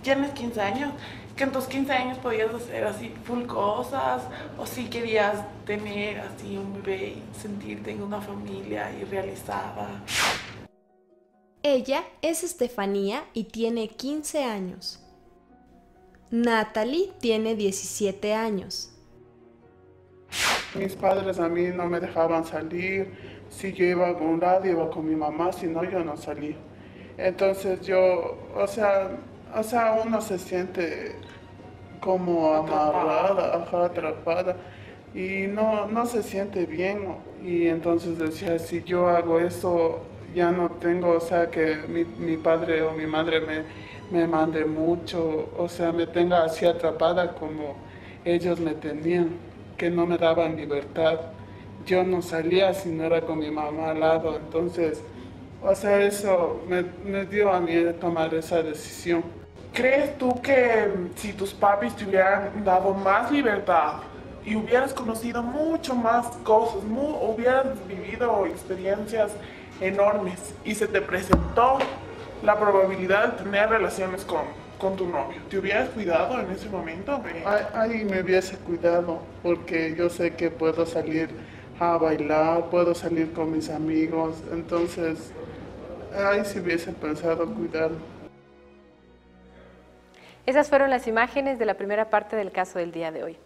tienes 15 años, que en tus 15 años podías hacer así full cosas, o si querías tener así un bebé y sentirte en una familia y realizada? Ella es Estefanía y tiene 15 años. Natalie tiene 17 años. Mis padres a mí no me dejaban salir. Si yo iba a algún lado, iba con mi mamá, si no, yo no salía. Entonces yo, o sea, uno se siente como amarrada, atrapada, y no se siente bien. Y entonces decía, si yo hago eso, ya no tengo, o sea, que mi padre o mi madre me mande mucho, o sea, me tenga así atrapada como ellos me tenían, que no me daban libertad. Yo no salía si no era con mi mamá al lado, entonces, o sea, eso me dio a mí tomar esa decisión. ¿Crees tú que si tus papis te hubieran dado más libertad y hubieras conocido mucho más cosas, hubieras vivido experiencias enormes y se te presentó la probabilidad de tener relaciones con tu novio, ¿te hubieras cuidado en ese momento? Ahí me hubiese cuidado, porque yo sé que puedo salir a bailar, puedo salir con mis amigos, entonces ahí sí hubiese pensado cuidar. Esas fueron las imágenes de la primera parte del caso del día de hoy.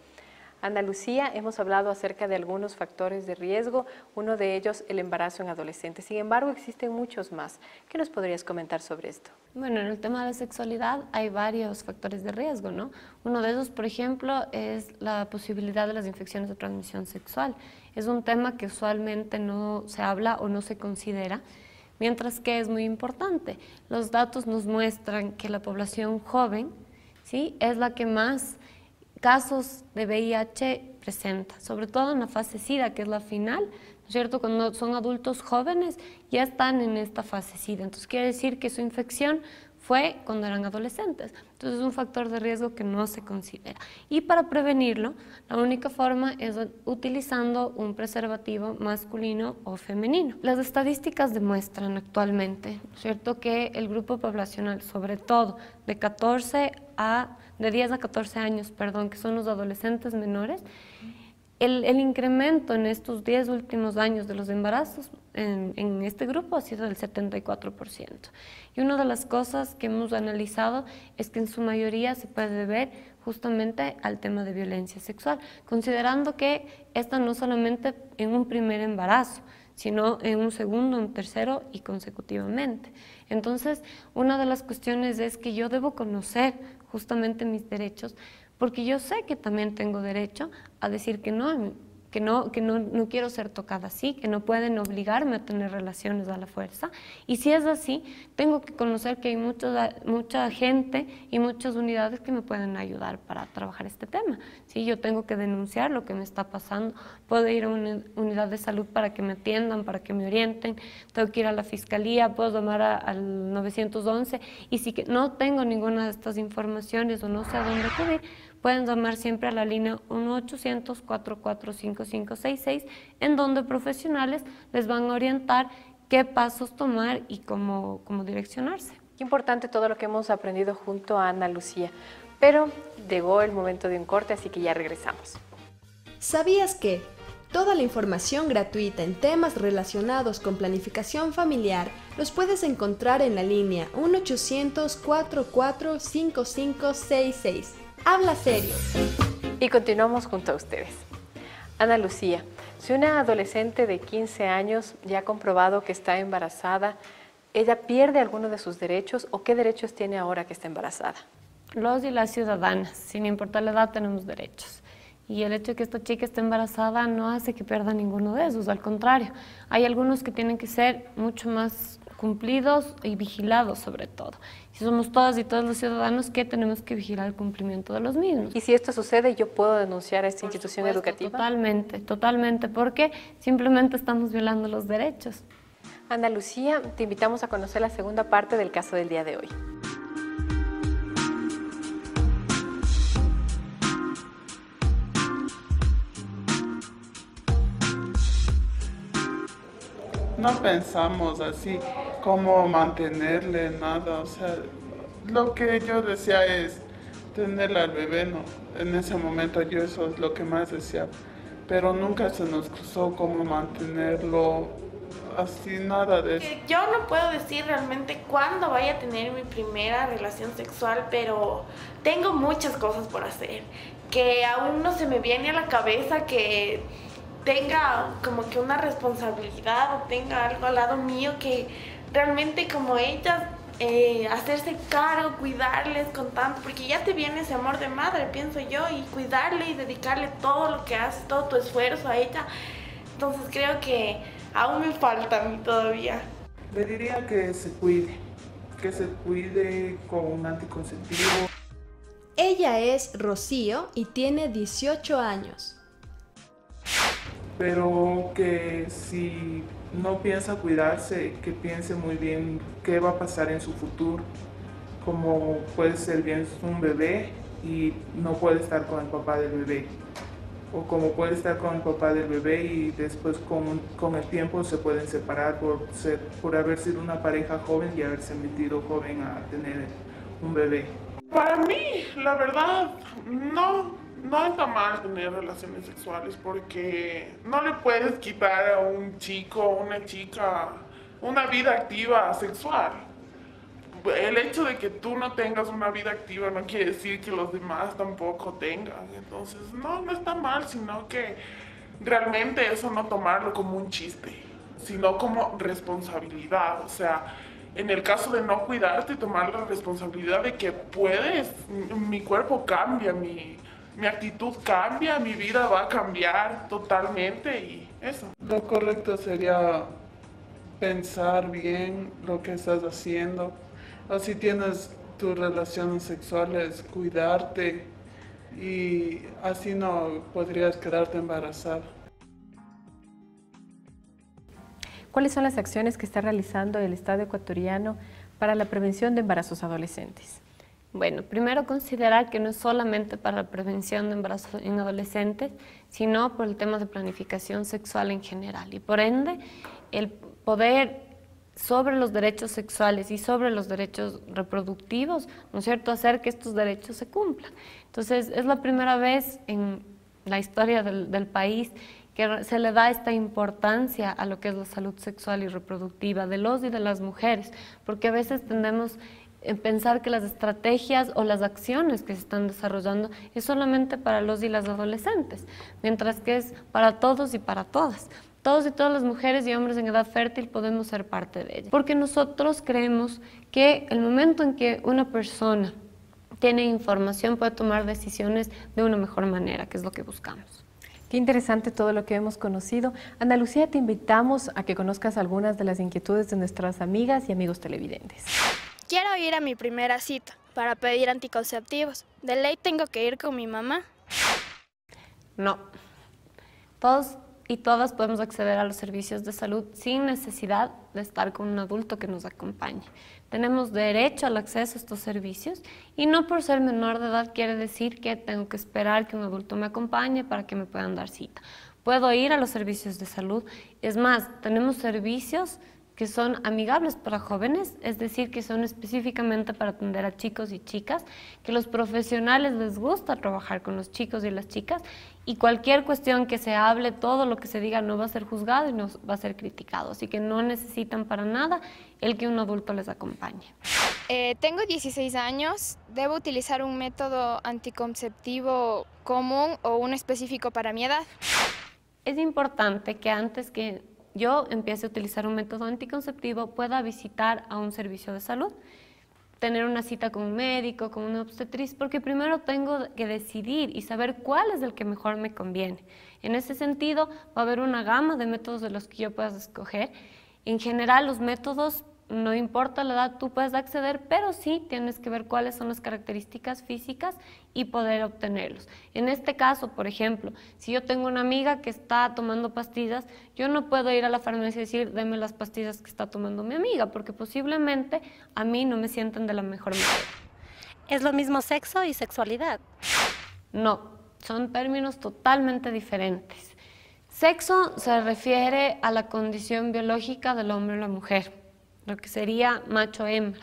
Ana Lucía, hemos hablado acerca de algunos factores de riesgo, uno de ellos el embarazo en adolescentes. Sin embargo, existen muchos más. ¿Qué nos podrías comentar sobre esto? Bueno, en el tema de la sexualidad hay varios factores de riesgo, ¿no? Uno de esos, por ejemplo, es la posibilidad de las infecciones de transmisión sexual. Es un tema que usualmente no se habla o no se considera, mientras que es muy importante. Los datos nos muestran que la población joven, ¿sí?, es la que más casos de VIH presenta, sobre todo en la fase SIDA, que es la final, ¿no es cierto? Cuando son adultos jóvenes ya están en esta fase SIDA, entonces quiere decir que su infección fue cuando eran adolescentes, entonces es un factor de riesgo que no se considera. Y para prevenirlo, la única forma es utilizando un preservativo masculino o femenino. Las estadísticas demuestran actualmente, ¿no es cierto?, que el grupo poblacional, sobre todo de 10 a 14 años, que son los adolescentes menores, el incremento en estos 10 últimos años de los embarazos en este grupo ha sido del 74%. Y una de las cosas que hemos analizado es que en su mayoría se puede deber justamente al tema de violencia sexual, considerando que esta no solamente en un primer embarazo, sino en un segundo, un tercero y consecutivamente. Entonces, una de las cuestiones es que yo debo conocer justamente mis derechos, porque yo sé que también tengo derecho a decir que no que no quiero ser tocada así, que no pueden obligarme a tener relaciones a la fuerza. Y si es así, tengo que conocer que hay mucha gente y muchas unidades que me pueden ayudar para trabajar este tema. ¿Sí? Yo tengo que denunciar lo que me está pasando, puedo ir a una unidad de salud para que me atiendan, para que me orienten, tengo que ir a la fiscalía, puedo llamar al 911, y si no tengo ninguna de estas informaciones o no sé a dónde acudir, pueden llamar siempre a la línea 1-800-445566, en donde profesionales les van a orientar qué pasos tomar y cómo direccionarse. Qué importante todo lo que hemos aprendido junto a Ana Lucía, pero llegó el momento de un corte, así que ya regresamos. ¿Sabías que toda la información gratuita en temas relacionados con planificación familiar los puedes encontrar en la línea 1-800-445566? Habla serio. Y continuamos junto a ustedes. Ana Lucía, si una adolescente de 15 años ya ha comprobado que está embarazada, ¿ella pierde alguno de sus derechos o qué derechos tiene ahora que está embarazada? Los y las ciudadanas, sin importar la edad, tenemos derechos. Y el hecho de que esta chica esté embarazada no hace que pierda ninguno de esos, al contrario. Hay algunos que tienen que ser mucho más cumplidos y vigilados sobre todo. Si somos todas y todos los ciudadanos que tenemos que vigilar el cumplimiento de los mismos. Y si esto sucede, ¿yo puedo denunciar a esta institución educativa? Totalmente, porque simplemente estamos violando los derechos. Ana Lucía, te invitamos a conocer la segunda parte del caso del día de hoy. No pensamos así cómo mantenerle, nada, o sea, lo que yo decía es tenerle al bebé, ¿no? En ese momento yo eso es lo que más deseaba, pero nunca se nos cruzó cómo mantenerlo, así nada de eso. Yo no puedo decir realmente cuándo vaya a tener mi primera relación sexual, pero tengo muchas cosas por hacer, que aún no se me viene a la cabeza que tenga como que una responsabilidad o tenga algo al lado mío que realmente como ellas hacerse cargo, cuidarles con tanto, porque ya te viene ese amor de madre, pienso yo, y cuidarle y dedicarle todo lo que haces, todo tu esfuerzo a ella. Entonces creo que aún me falta a mí todavía. Le diría que se cuide con un anticonceptivo. Ella es Rocío y tiene 18 años. Pero que si no piensa cuidarse, que piense muy bien qué va a pasar en su futuro, como puede ser bien un bebé y no puede estar con el papá del bebé, o como puede estar con el papá del bebé y después con el tiempo se pueden separar por haber sido una pareja joven y haberse metido joven a tener un bebé. Para mí, la verdad, no está mal tener relaciones sexuales porque no le puedes quitar a un chico o una chica una vida activa sexual. El hecho de que tú no tengas una vida activa no quiere decir que los demás tampoco tengan. Entonces, no está mal, sino que realmente eso no tomarlo como un chiste, sino como responsabilidad. O sea, en el caso de no cuidarte, tomar la responsabilidad de que puedes, mi cuerpo cambia, mi actitud cambia, mi vida va a cambiar totalmente y eso. Lo correcto sería pensar bien lo que estás haciendo. O si tienes tus relaciones sexuales, cuidarte y así no podrías quedarte embarazada. ¿Cuáles son las acciones que está realizando el Estado ecuatoriano para la prevención de embarazos adolescentes? Bueno, primero considerar que no es solamente para la prevención de embarazos en adolescentes, sino por el tema de planificación sexual en general. Y por ende, el poder sobre los derechos sexuales y sobre los derechos reproductivos, ¿no es cierto?, hacer que estos derechos se cumplan. Entonces, es la primera vez en la historia del país que se le da esta importancia a lo que es la salud sexual y reproductiva de los y de las mujeres, porque a veces tendemos a pensar que las estrategias o las acciones que se están desarrollando es solamente para los y las adolescentes, mientras que es para todos y para todas. Todos y todas las mujeres y hombres en edad fértil podemos ser parte de ella, porque nosotros creemos que el momento en que una persona tiene información puede tomar decisiones de una mejor manera, que es lo que buscamos. Qué interesante todo lo que hemos conocido. Ana Lucía, te invitamos a que conozcas algunas de las inquietudes de nuestras amigas y amigos televidentes. Quiero ir a mi primera cita para pedir anticonceptivos. ¿De ley tengo que ir con mi mamá? No. Todos y todas podemos acceder a los servicios de salud sin necesidad de estar con un adulto que nos acompañe. Tenemos derecho al acceso a estos servicios y no por ser menor de edad quiere decir que tengo que esperar que un adulto me acompañe para que me puedan dar cita. Puedo ir a los servicios de salud. Es más, tenemos servicios que son amigables para jóvenes, es decir, que son específicamente para atender a chicos y chicas, que los profesionales les gusta trabajar con los chicos y las chicas, y cualquier cuestión que se hable, todo lo que se diga no va a ser juzgado y no va a ser criticado, así que no necesitan para nada el que un adulto les acompañe. Tengo 16 años, ¿debo utilizar un método anticonceptivo común o uno específico para mi edad? Es importante que antes que yo empiece a utilizar un método anticonceptivo pueda visitar a un servicio de salud, tener una cita con un médico, con una obstetriz, porque primero tengo que decidir y saber cuál es el que mejor me conviene. En ese sentido, va a haber una gama de métodos de los que yo puedas escoger. En general, los métodos, no importa la edad, tú puedes acceder, pero sí tienes que ver cuáles son las características físicas y poder obtenerlos. En este caso, por ejemplo, si yo tengo una amiga que está tomando pastillas, yo no puedo ir a la farmacia y decir, deme las pastillas que está tomando mi amiga, porque posiblemente a mí no me sientan de la mejor manera. ¿Es lo mismo sexo y sexualidad? No, son términos totalmente diferentes. Sexo se refiere a la condición biológica del hombre o la mujer, lo que sería macho-hembra,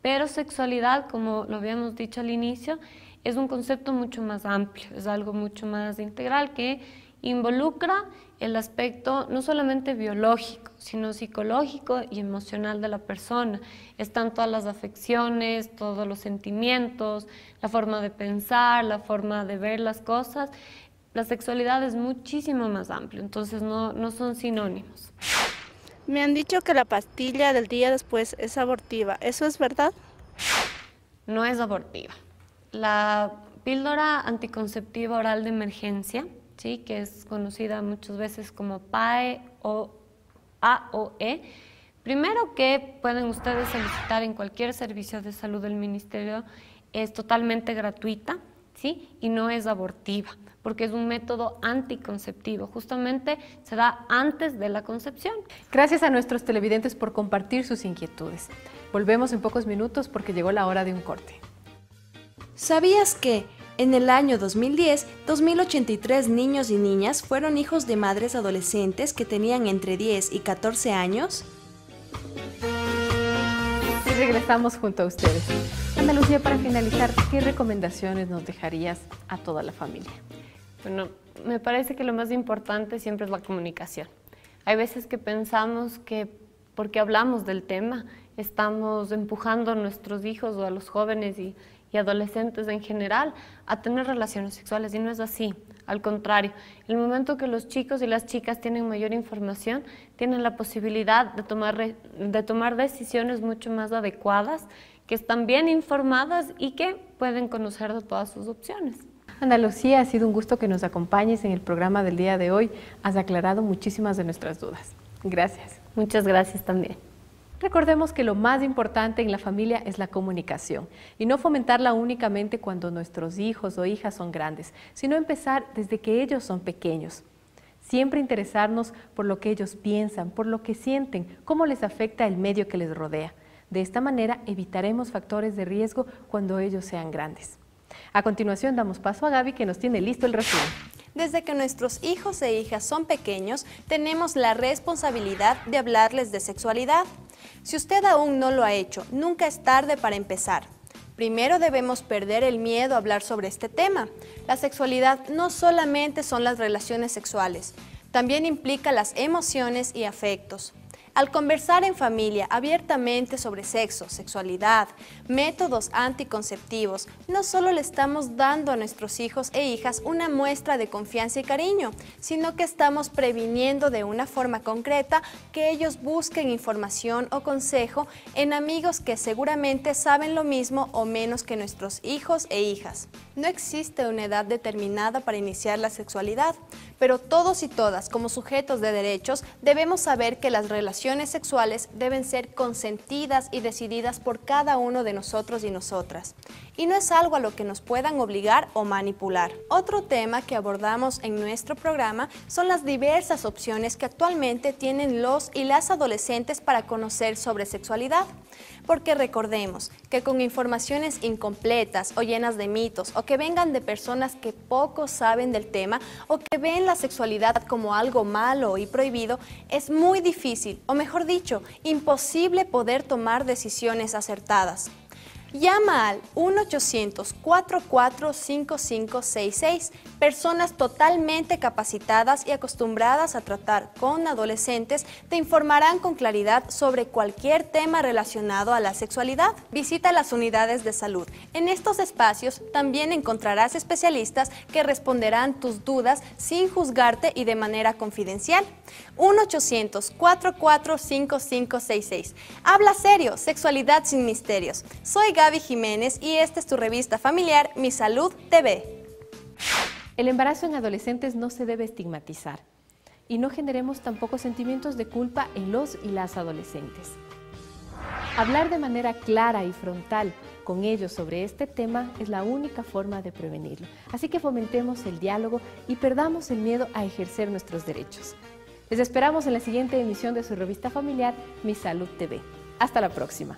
pero sexualidad, como lo habíamos dicho al inicio, es un concepto mucho más amplio, es algo mucho más integral que involucra el aspecto no solamente biológico, sino psicológico y emocional de la persona. Están todas las afecciones, todos los sentimientos, la forma de pensar, la forma de ver las cosas. La sexualidad es muchísimo más amplio, entonces no son sinónimos. Me han dicho que la pastilla del día después es abortiva. ¿Eso es verdad? No es abortiva. La píldora anticonceptiva oral de emergencia, ¿sí?, que es conocida muchas veces como PAE o AOE, primero que pueden ustedes solicitar en cualquier servicio de salud del ministerio, es totalmente gratuita, ¿sí?, y no es abortiva, porque es un método anticonceptivo, justamente se da antes de la concepción. Gracias a nuestros televidentes por compartir sus inquietudes. Volvemos en pocos minutos porque llegó la hora de un corte. ¿Sabías que en el año 2010, 2.083 niños y niñas fueron hijos de madres adolescentes que tenían entre 10 y 14 años? Y regresamos junto a ustedes. Ana Lucía, para finalizar, ¿qué recomendaciones nos dejarías a toda la familia? Bueno, me parece que lo más importante siempre es la comunicación. Hay veces que pensamos que porque hablamos del tema, estamos empujando a nuestros hijos o a los jóvenes y adolescentes en general a tener relaciones sexuales, y no es así. Al contrario, el momento que los chicos y las chicas tienen mayor información, tienen la posibilidad de tomar decisiones mucho más adecuadas, que están bien informadas y que pueden conocer de todas sus opciones. Ana Lucía, ha sido un gusto que nos acompañes en el programa del día de hoy. Has aclarado muchísimas de nuestras dudas. Gracias. Muchas gracias también. Recordemos que lo más importante en la familia es la comunicación y no fomentarla únicamente cuando nuestros hijos o hijas son grandes, sino empezar desde que ellos son pequeños. Siempre interesarnos por lo que ellos piensan, por lo que sienten, cómo les afecta el medio que les rodea. De esta manera evitaremos factores de riesgo cuando ellos sean grandes. A continuación damos paso a Gaby, que nos tiene listo el resumen. Desde que nuestros hijos e hijas son pequeños, tenemos la responsabilidad de hablarles de sexualidad. Si usted aún no lo ha hecho, nunca es tarde para empezar. Primero debemos perder el miedo a hablar sobre este tema. La sexualidad no solamente son las relaciones sexuales, también implica las emociones y afectos. Al conversar en familia abiertamente sobre sexo, sexualidad, métodos anticonceptivos, no solo le estamos dando a nuestros hijos e hijas una muestra de confianza y cariño, sino que estamos previniendo de una forma concreta que ellos busquen información o consejo en amigos que seguramente saben lo mismo o menos que nuestros hijos e hijas. No existe una edad determinada para iniciar la sexualidad, pero todos y todas, como sujetos de derechos, debemos saber que las relaciones sexuales deben ser consentidas y decididas por cada uno de nosotros y nosotras. Y no es algo a lo que nos puedan obligar o manipular. Otro tema que abordamos en nuestro programa son las diversas opciones que actualmente tienen los y las adolescentes para conocer sobre sexualidad. Porque recordemos que con informaciones incompletas o llenas de mitos o que vengan de personas que poco saben del tema o que ven la sexualidad como algo malo y prohibido, es muy difícil, o mejor dicho, imposible poder tomar decisiones acertadas. Llama al 1-800-445566. Personas totalmente capacitadas y acostumbradas a tratar con adolescentes te informarán con claridad sobre cualquier tema relacionado a la sexualidad. Visita las unidades de salud. En estos espacios también encontrarás especialistas que responderán tus dudas sin juzgarte y de manera confidencial. 1-800-445566. Habla serio, sexualidad sin misterios. Soy Gaby Jiménez y esta es tu revista familiar Mi Salud TV. El embarazo en adolescentes no se debe estigmatizar y no generemos tampoco sentimientos de culpa en los y las adolescentes. Hablar de manera clara y frontal con ellos sobre este tema es la única forma de prevenirlo. Así que fomentemos el diálogo y perdamos el miedo a ejercer nuestros derechos. Les esperamos en la siguiente emisión de su revista familiar Mi Salud TV. Hasta la próxima.